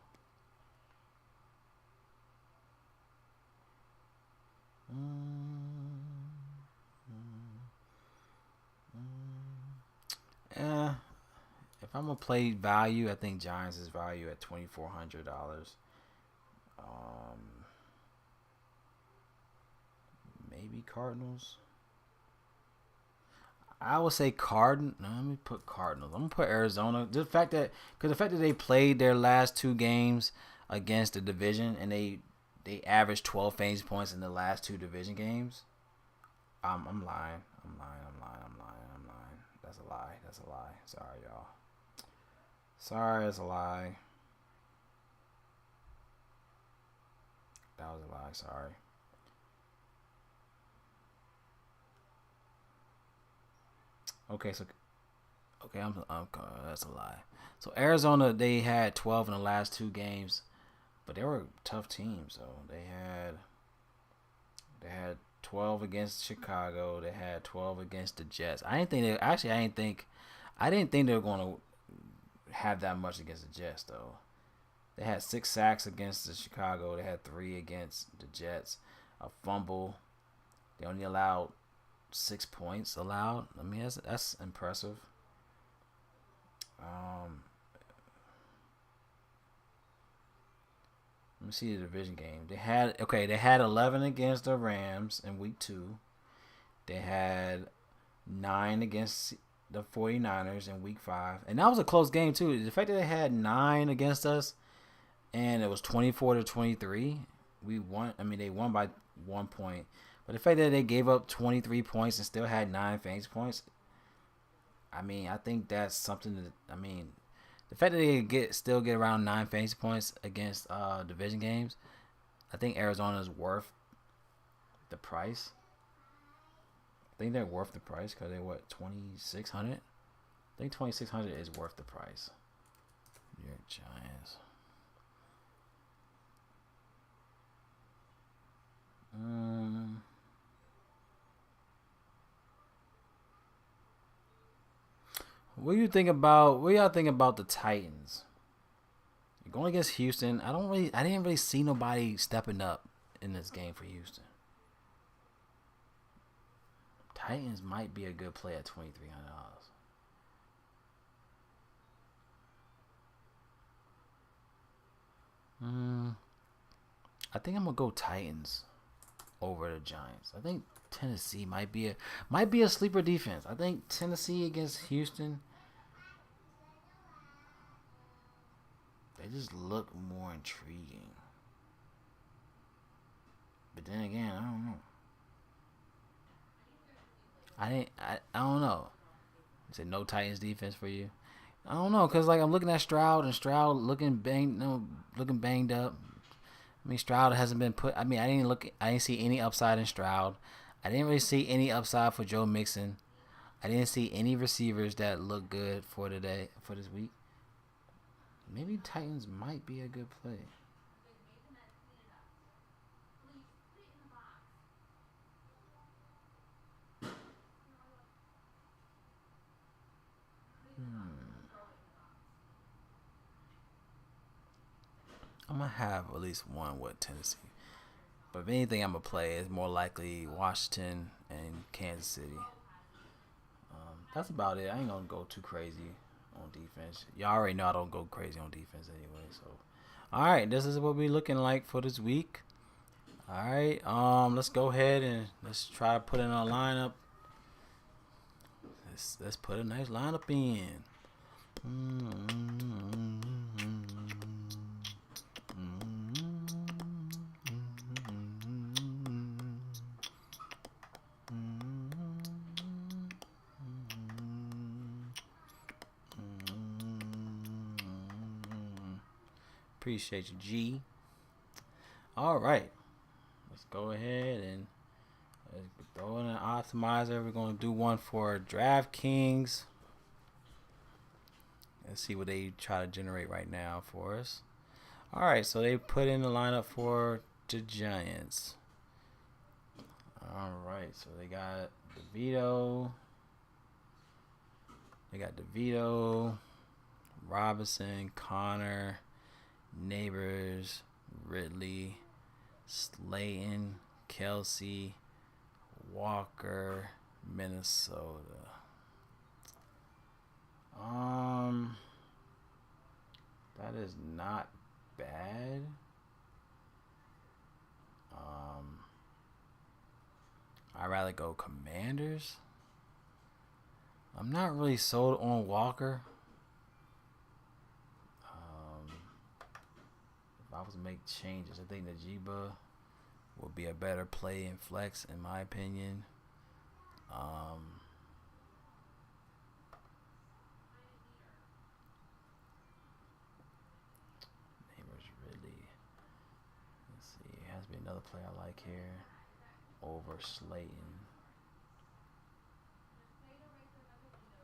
Yeah. If I'm gonna play value, I think Giants is value at $2,400. Maybe Cardinals. I would say Cardinals. No, let me put Cardinals. I'm gonna put Arizona. Because the fact that they played their last two games against the division and they averaged 12 fantasy points in the last two division games. I'm lying. I'm lying. That's a lie. Sorry, y'all. Sorry, that's a lie. That was a lie. Sorry. Okay, that's a lie. So Arizona, they had 12 in the last two games, but they were tough teams. So they had 12 against Chicago. They had 12 against the Jets. I didn't think they were going to have that much against the Jets though. They had 6 sacks against the Chicago. They had 3 against the Jets. A fumble. They only allowed 6 points allowed. I mean, that's impressive. Let me see the division game. They had 11 against the Rams in week 2. They had 9 against the 49ers in week 5. And that was a close game too. The fact that they had 9 against us and it was 24-23, we won. I mean, they won by 1 point. But the fact that they gave up 23 points and still had 9 fantasy points, I mean, I think that's something that, I mean, the fact that they still get around 9 fantasy points against division games, I think Arizona is worth the price. I think they're worth the price because they're what, 2,600? I think 2,600 is worth the price. New York Giants. What y'all think about the Titans? You're going against Houston. I didn't really see nobody stepping up in this game for Houston. Titans might be a good play at $2,300. I think I'm gonna go Titans over the Giants. I think Tennessee might be a sleeper defense. I think Tennessee against Houston, they just look more intriguing. But then again, I don't know. I don't know. You said no Titans defense for you. I don't know, cause like I'm looking at Stroud and Stroud looking banged up. I mean, Stroud hasn't been put. I mean, I didn't see any upside in Stroud. I didn't really see any upside for Joe Mixon. I didn't see any receivers that look good for this week. Maybe Titans might be a good play. I'm gonna have at least one with Tennessee. But if anything, I'm gonna play, it's more likely Washington and Kansas City. That's about it. I ain't gonna go too crazy on defense. Y'all already know I don't go crazy on defense anyway. So, all right, this is what we're looking like for this week. All right, let's go ahead and let's try to put in a lineup. Let's put a nice lineup in. Appreciate you, G. All right, let's go ahead and let's throw in an optimizer. We're going to do one for Draftkings. Let's see what they try to generate right now for us. All right, so they put in the lineup for the Giants. All right, so they got DeVito. They got DeVito, Robinson, Connor, Neighbors, Ridley, Slayton, Kelsey, Walker, Minnesota. That is not bad. I'd rather go Commanders. I'm not really sold on Walker. If I was to make changes, I think Najiba would be a better play in flex, in my opinion. Neighbors really. Let's see. It has to be another play I like here over Slayton.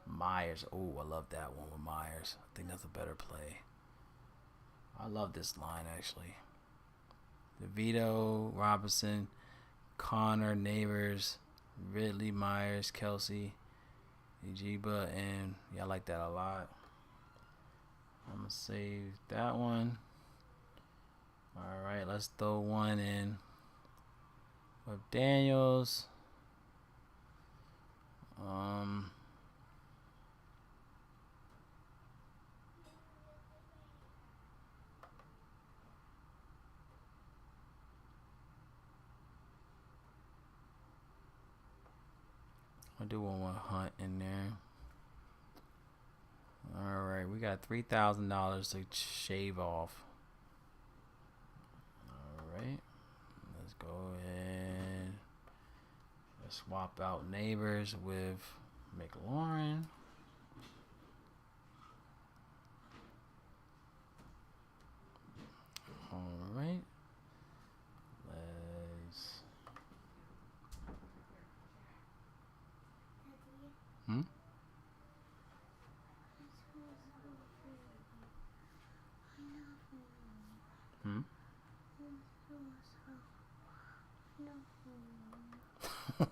Myers. Oh, I love that one with Myers. I think that's a better play. I love this line, actually. DeVito, Robinson, Connor, Neighbors, Ridley, Myers, Kelsey, Najiba, and yeah, I like that a lot. I'm going to save that one. All right, let's throw one in with Daniels. I do want one Hunt in there. All right, we got $3,000 to shave off. All right, let's go ahead. Let's swap out Neighbors with McLaurin. All right.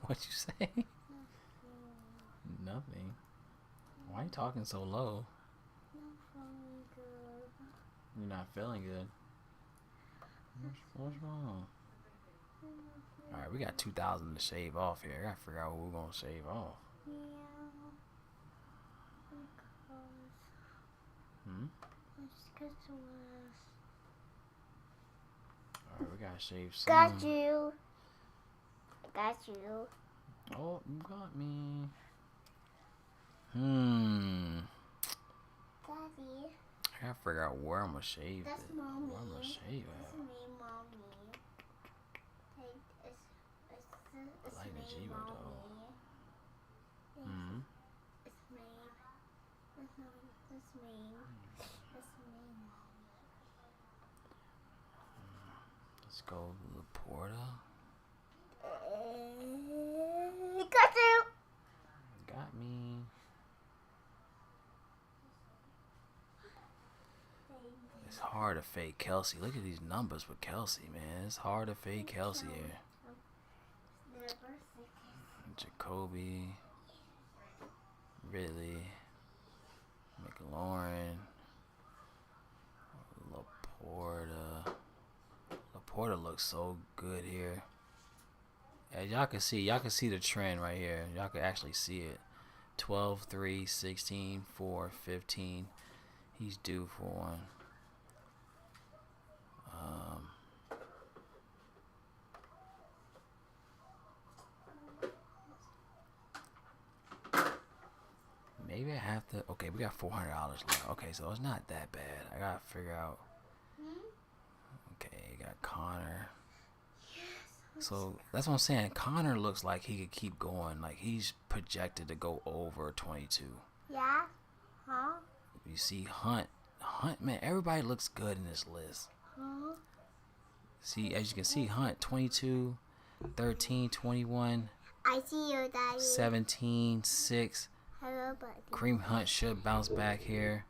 What you say? Nothing. Why are you talking so low? You're not feeling good. What's wrong? Alright, we got 2,000 to shave off here. I gotta figure out what we're gonna shave off. Alright, we gotta shave some. Got you. Got you. Oh, you got me. Daddy. I gotta figure out where I'm gonna shave. That's mommy. Where I'm gonna shave That's at. me, mommy. Hey, it's I like me, Najiba mommy. though. It's me. That's me. That's me, mommy. Let's go Laporta. Got you. Got me. It's hard to fade Kelsey. Look at these numbers with Kelsey, man. It's hard to fade Kelsey here. Jacoby, Ridley, McLaurin, Laporta. Laporta looks so good here. As y'all can see the trend right here. Y'all can actually see it. 12, 3, 16, 4, 15. He's due for one. Maybe I have to. Okay, we got $400 left. Okay, so it's not that bad. I gotta figure out. Okay, got Connor. So that's what I'm saying. Connor looks like he could keep going. Like he's projected to go over 22. Yeah? Huh? You see Hunt, man, everybody looks good in this list. Huh? See, as you can see, Hunt 22, 13, 21, I see you, Daddy. 17, 6. Hello, buddy. Kareem Hunt should bounce back here.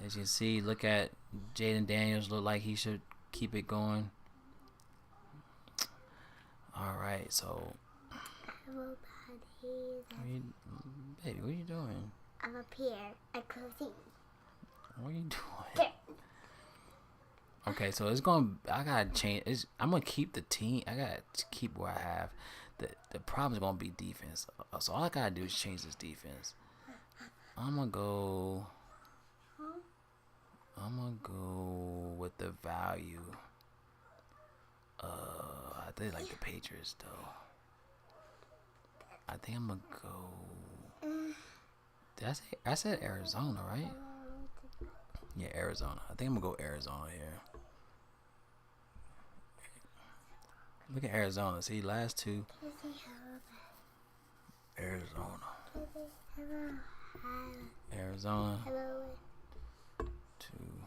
As you can see, look at Jaden Daniels. Look like he should keep it going. All right, so baby, what are you doing? I'm up here. I'm closing. What are you doing? Okay, so it's going. I gotta change. I'm gonna keep the team. I gotta keep what I have. The problem is gonna be defense. So all I gotta do is change this defense. I'm gonna go with the value. I think like the Patriots though. I think I'm gonna go. I said Arizona, right? Yeah, Arizona. I think I'm gonna go Arizona here. Look at Arizona. See, last two. Arizona. Arizona. Two.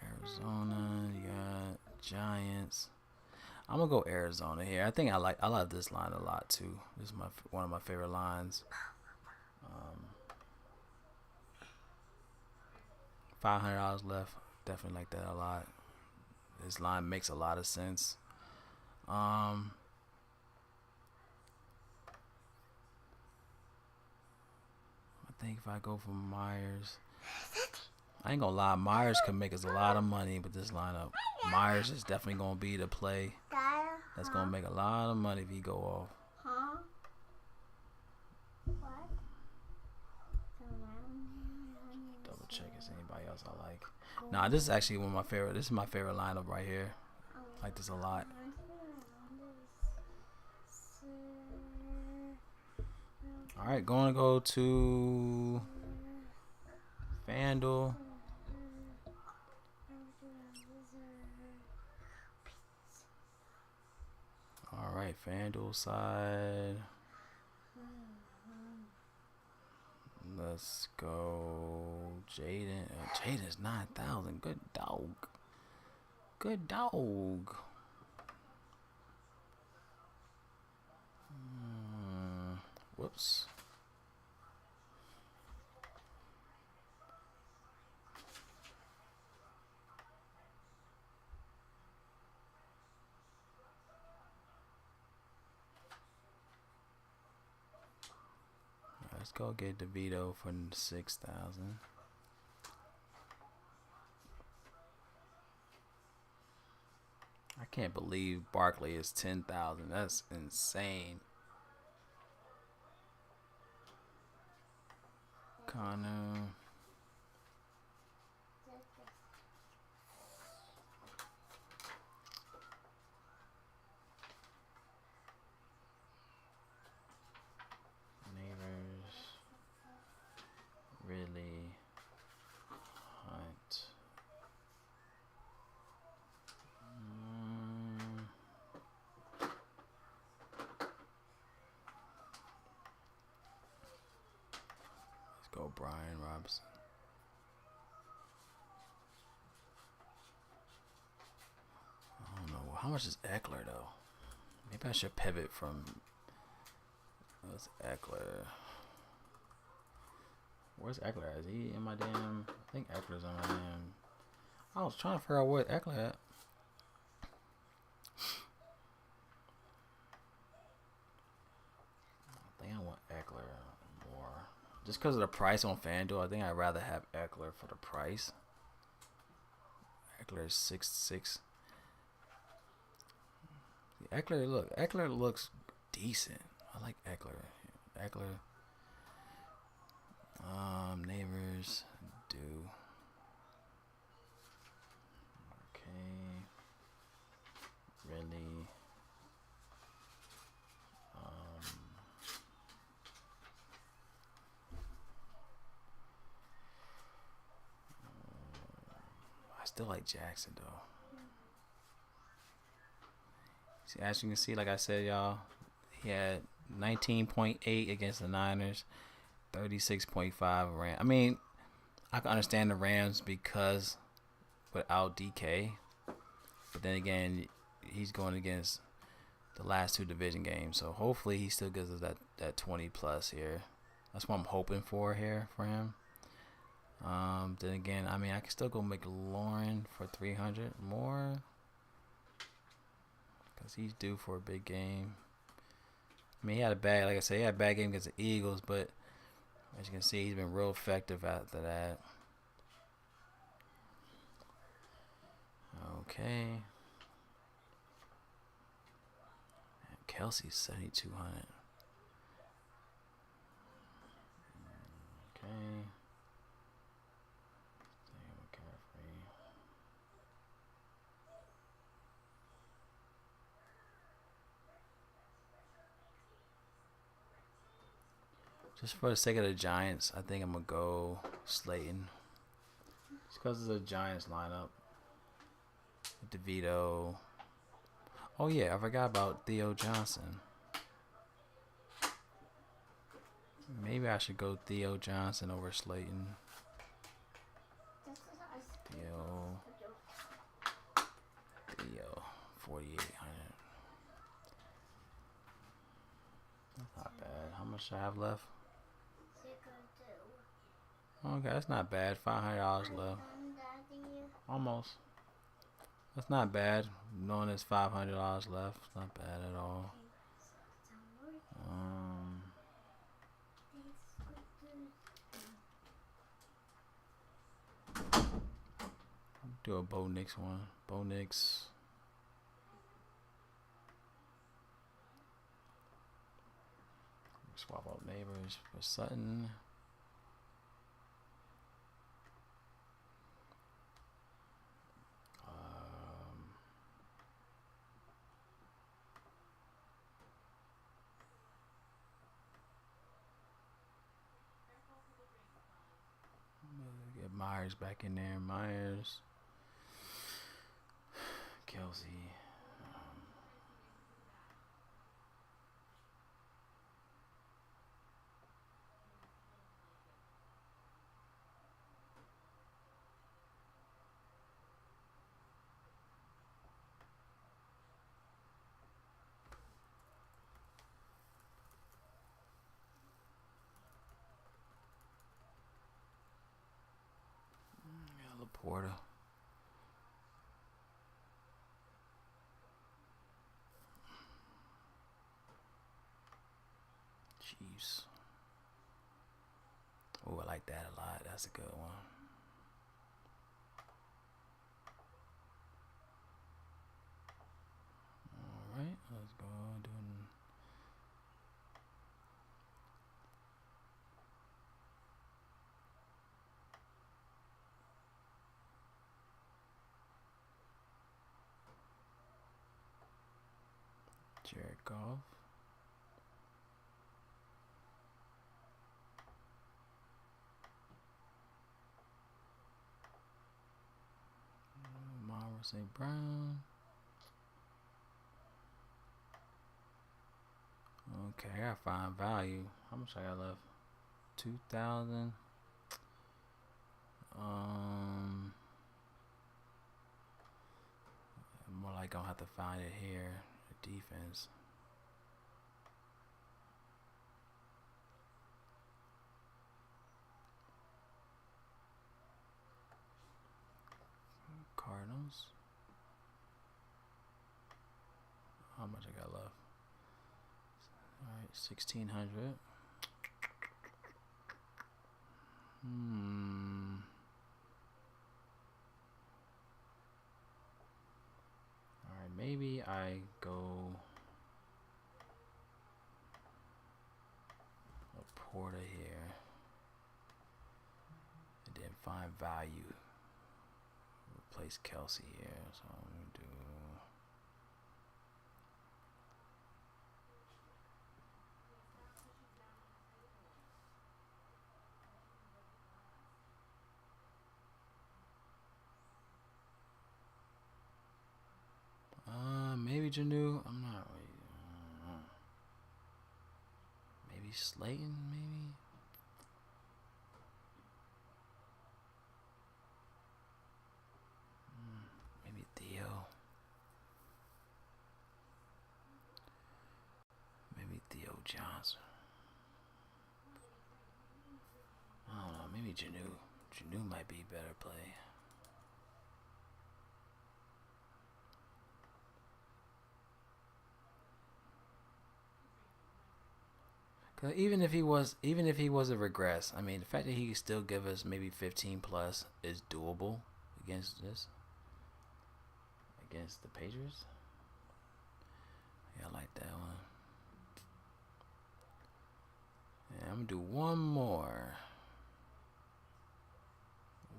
Arizona. You got Giants. I'm gonna go Arizona here. I like this line a lot too. This is one of my favorite lines. $500 left. Definitely like that a lot. This line makes a lot of sense. I think if I go for Myers, I ain't gonna lie. Myers could make us a lot of money with this lineup. Myers is definitely gonna be the play that's gonna make a lot of money if he go off. Huh? What? Double check if anybody else I like. Nah, this is actually one of my favorite. This is my favorite lineup right here. I like this a lot. All right, going to go to FanDuel. All right, FanDuel side. Let's go, Jaden. Jaden's 9,000. Good dog. Good dog. Whoops. Let's go get DeVito for 6,000. I can't believe Barkley is 10,000. That's insane. Connor. Neighbors. Really. Hunt. Let's go Brian Robinson. I don't know. How much is Eckler, though? Maybe I should pivot from... What's Eckler? Where's Eckler? Is he in my damn... I think Eckler's on my damn... I was trying to figure out where Eckler at. I think I want Eckler more. Just because of the price on FanDuel, I think I'd rather have Eckler for the price. Eckler is 6'6". Eckler looks decent. I like Eckler. Neighbors do. Okay. Really. I still like Jackson though. See, as you can see, like I said, y'all, he had 19.8 against the Niners, 36.5 Rams. I mean, I can understand the Rams because without DK, but then again, he's going against the last two division games, so hopefully he still gives us that 20 plus here. That's what I'm hoping for here for him. Then again, I mean, I can still go make Lauren for 300 more because he's due for a big game. I mean, he had a bad, like I said, he had a bad game against the Eagles, but as you can see, he's been real effective after that. Okay. Kelsey's 7,200. Okay. Just for the sake of the Giants, I think I'm going to go Slayton. Just because it's a Giants lineup. DeVito. Oh, yeah, I forgot about Theo Johnson. Maybe I should go Theo Johnson over Slayton. Theo, 4,800. That's not bad. How much do I have left? Okay, that's not bad. $500 left. Almost. That's not bad. Knowing there's $500 left, it's not bad at all. Do a Bo Nix one. Bo Nix. Swap out Neighbors for Sutton. Get Myers back in there. Myers. Kelsey. Laporta. Chiefs. Oh, I like that a lot. That's a good one. All right, let's go doing. Jared Goff. Myra St. Brown. Okay, I gotta find value. How much I got left? 2,000. More like gonna have to find it here. The defense. Cardinals. How much I got left? All right, 1,600. All right, maybe I go Laporta here, and then find value. Replace Kelsey here, so I'm gonna do. Maybe Janu. I'm not really. Maybe Slayton. Maybe. Maybe Theo. Maybe Theo Johnson. I don't know. Maybe Janu. Janu might be better play. Cause even if he was a regress, I mean, the fact that he could still give us maybe 15 plus is doable against the Patriots. Yeah, I like that one. Yeah, I'm gonna do one more.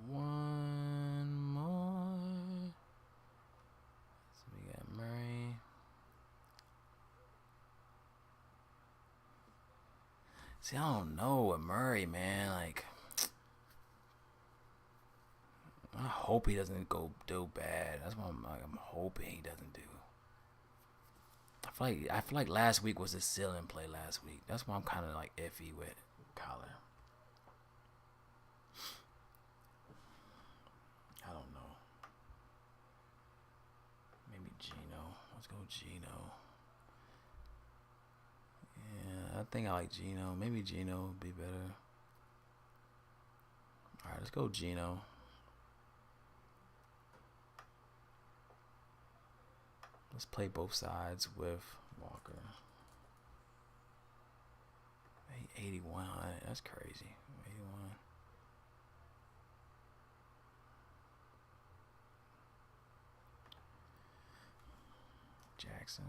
One more. So we got Murray. See, I don't know with Murray, man. Like, I hope he doesn't go do bad. That's what I'm hoping he doesn't do. I feel like last week was a ceiling play last week. That's why I'm kind of like iffy with Collar. I don't know. Maybe Gino. Let's go Gino. Yeah, I think I like Gino. Maybe Gino would be better. All right, let's go Gino. Let's play both sides with Walker. 81. That's crazy. 81. Jackson.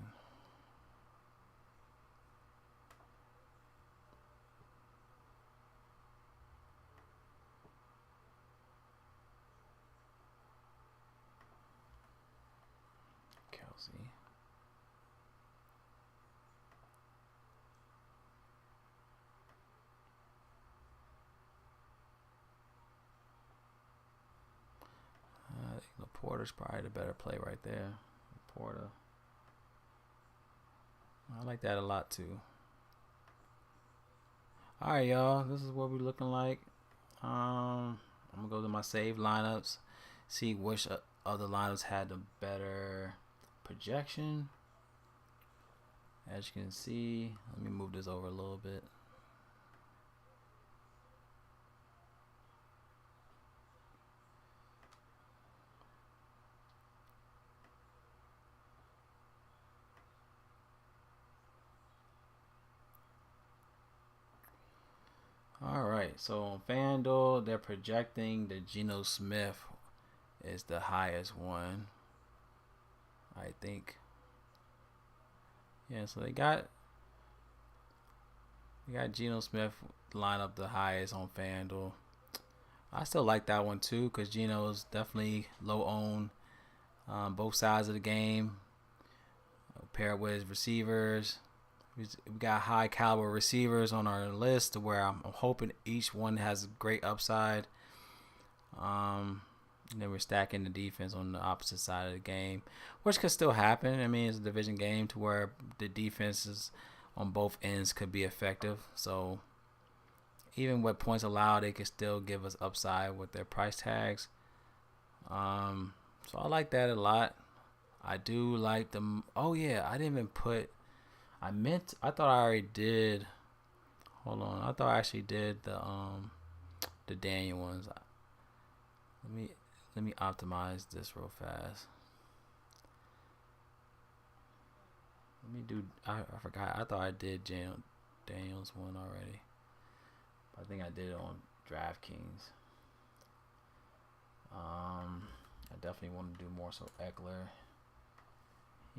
Kelsey. I think Laporta's probably the better play right there. Laporta. I like that a lot too. All right, y'all. This is what we're looking like. I'm gonna go to my save lineups, see which other lineups had the better projection. As you can see, let me move this over a little bit. All right, so on FanDuel, they're projecting that Geno Smith is the highest one. I think. Yeah, so they got Geno Smith line up the highest on FanDuel. I still like that one too because Geno's definitely low owned both sides of the game. Paired with his receivers. We got high caliber receivers on our list to where I'm hoping each one has great upside. And then we're stacking the defense on the opposite side of the game, which could still happen. I mean, it's a division game to where the defenses on both ends could be effective. So even with points allowed, they could still give us upside with their price tags. So I like that a lot. I do like them. Oh yeah, I didn't even put. I thought I already did. Hold on. I thought I actually did the Daniel ones. Let me optimize this real fast. Let me do. I forgot. I thought I did Daniel's one already. I think I did it on Draftkings. I definitely want to do more. So Eckler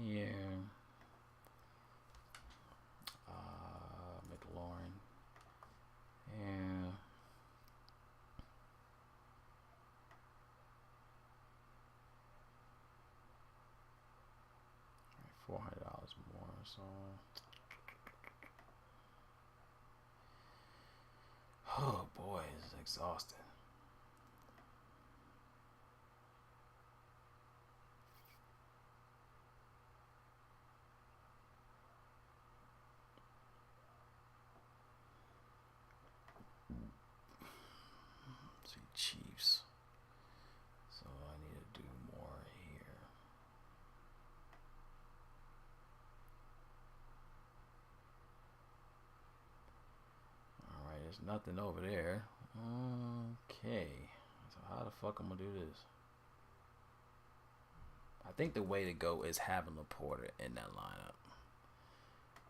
here. McLaurin. And $400 more. So, oh boy, this is exhausting. See Chiefs. So I need to do more here. Alright, there's nothing over there. Okay. how the fuck I'm gonna do this? I think the way to go is having Laporta in that lineup.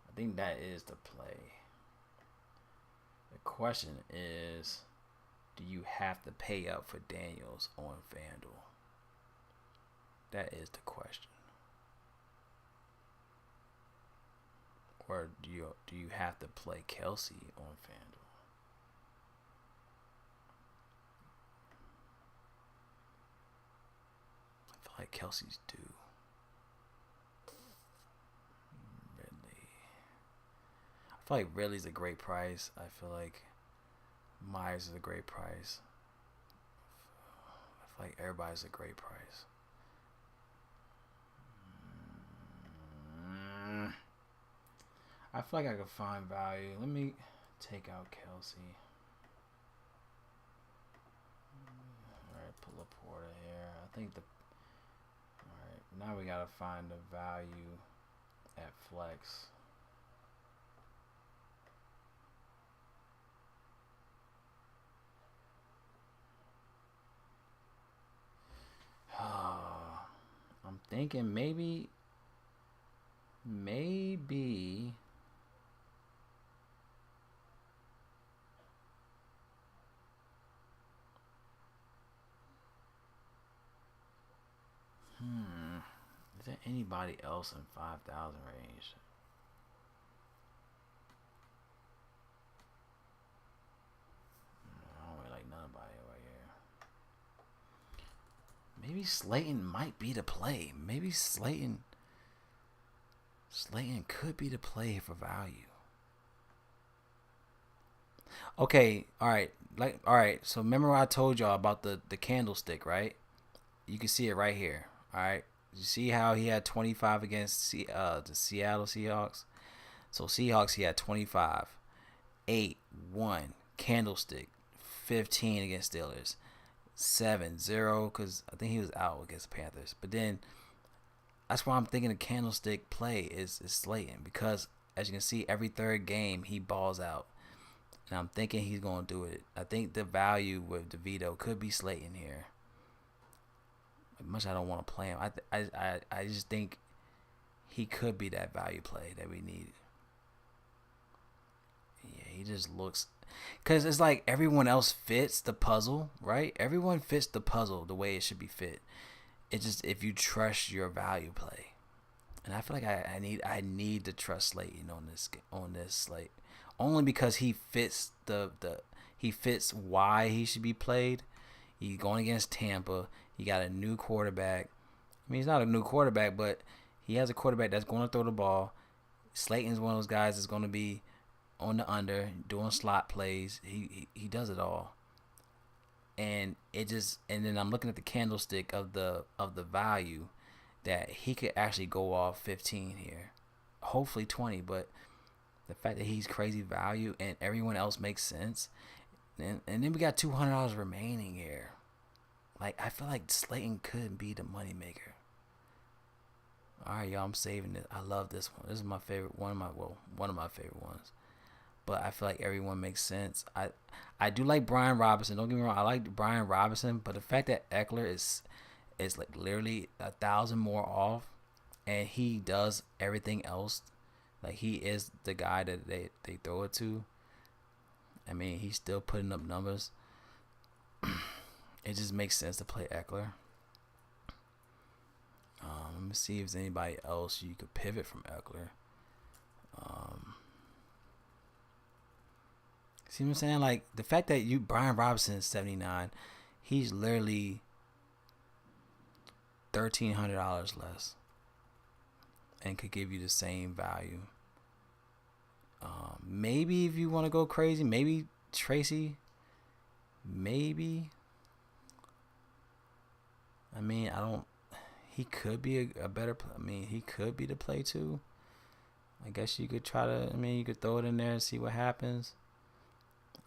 I think that is the play. The question is, do you have to pay up for Daniels on FanDuel? That is the question. Or do you have to play Kelsey on FanDuel? I feel like Kelsey's due. Ridley. I feel like Ridley's a great price. I feel like Myers is a great price. I feel like everybody's a great price. I feel like I could find value. Let me take out Kelsey. Alright, pull Laporta here. I think the... Alright, now we gotta find the value at flex. I'm thinking maybe is there anybody else in 5,000 range? I don't really like nobody right here. Maybe Slayton might be the play. Maybe Slayton could be the play for value. Okay, all right. So remember I told y'all about the candlestick, right? You can see it right here. All right. You see how he had 25 against the Seattle Seahawks? So Seahawks, he had 25, 8, 1, candlestick, 15 against Steelers, 7, 0, because I think he was out against the Panthers. But then that's why I'm thinking the candlestick play is Slayton, because as you can see, every third game he balls out. And I'm thinking he's going to do it. I think the value with DeVito could be Slayton here. As much as I don't want to play him, I just think he could be that value play that we need. Yeah, he just looks... Because it's like everyone else fits the puzzle, right? Everyone fits the puzzle the way it should be fit. It's just if you trust your value play. And I feel like I need to trust Slayton on this slate. Only because he fits he fits why he should be played. He's going against Tampa. He got a new quarterback. I mean, he's not a new quarterback, but he has a quarterback that's going to throw the ball. Slayton's one of those guys that's going to be on the under, doing slot plays. He does it all. And then I'm looking at the candlestick of the value that he could actually go off 15 here. Hopefully 20, but the fact that he's crazy value and everyone else makes sense. And then we got $200 remaining here. Like, I feel like Slayton could be the moneymaker. All right, y'all, I'm saving it. I love this one. This is my favorite, one of my favorite ones. But I feel like everyone makes sense. I do like Brian Robinson. Don't get me wrong. I like Brian Robinson, but the fact that Eckler is like literally 1,000 more off, and he does everything else. Like, he is the guy that they throw it to. I mean, he's still putting up numbers. It just makes sense to play Eckler. Let me see if there's anybody else you could pivot from Eckler. See what I'm saying? Like, the fact that Brian Robinson is 79, he's literally $1,300 less and could give you the same value. Maybe if you want to go crazy, maybe Tracy. Maybe. I mean, he could be a better. I mean, he could be the play too. I guess you could try to. I mean, you could throw it in there and see what happens.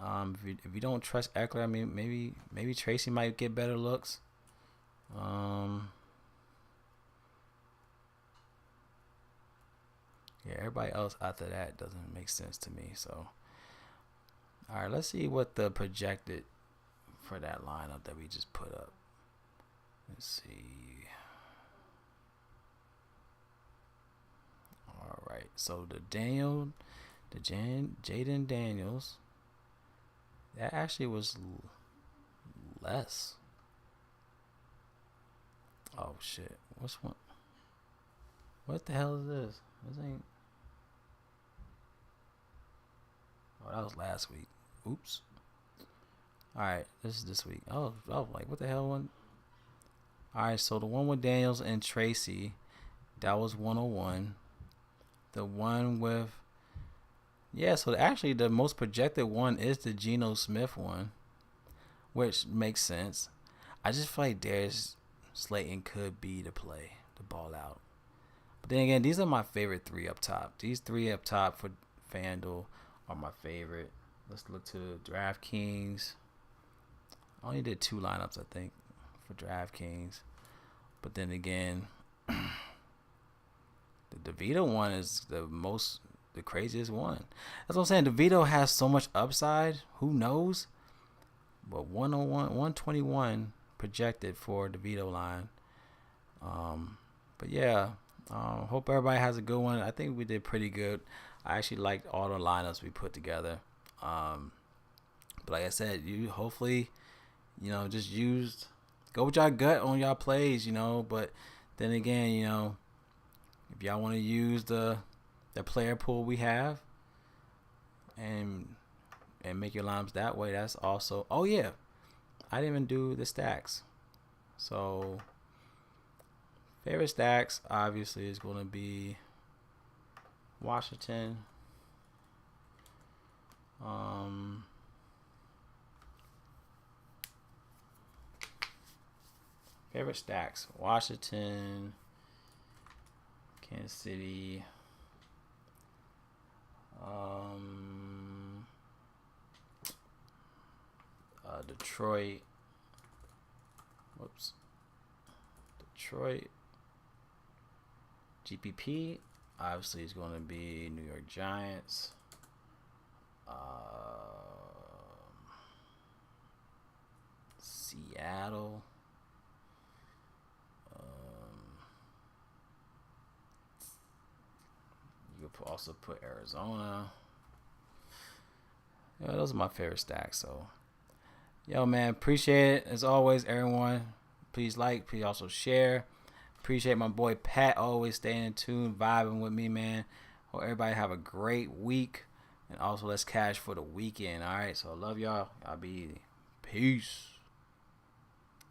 If you don't trust Eckler, I mean, maybe Tracy might get better looks. Yeah, everybody else after that doesn't make sense to me. So, all right, let's see what the projected for that lineup that we just put up. Let's see. All right. So Jaden Daniels, that actually was less. Oh shit. What's one? What the hell is this? This ain't. Oh, that was last week. Oops. All right, this is this week. Oh, like what the hell one? All right, so the one with Daniels and Tracy, that was 101. The one with, yeah, so actually the most projected one is the Geno Smith one, which makes sense. I just feel like Darius Slayton could be the play, the ball out. But then again, these are my favorite three up top. These three up top for FanDuel are my favorite. Let's look to Draftkings. I only did 2 lineups, I think, for Draftkings. But then again, the DeVito one is the craziest one. That's what I'm saying. DeVito has so much upside. Who knows? But 101, 121 projected for DeVito line. But yeah, hope everybody has a good one. I think we did pretty good. I actually liked all the lineups we put together. But like I said, you hopefully, just go with y'all gut on y'all plays, But then again, if y'all want to use the player pool we have and make your lineups that way, that's also. Oh yeah, I didn't even do the stacks. So favorite stacks obviously is going to be Washington. Favorite stacks: Washington, Kansas City, Detroit. Detroit. GPP obviously is going to be New York Giants. Seattle. You could also put Arizona. Yeah, those are my favorite stacks. So, yo, man, appreciate it as always, everyone. Please please also share. Appreciate my boy Pat always staying in tune, vibing with me, man. Hope everybody have a great week. And also, let's cash for the weekend, all right? So, I love y'all. Y'all be easy. Peace.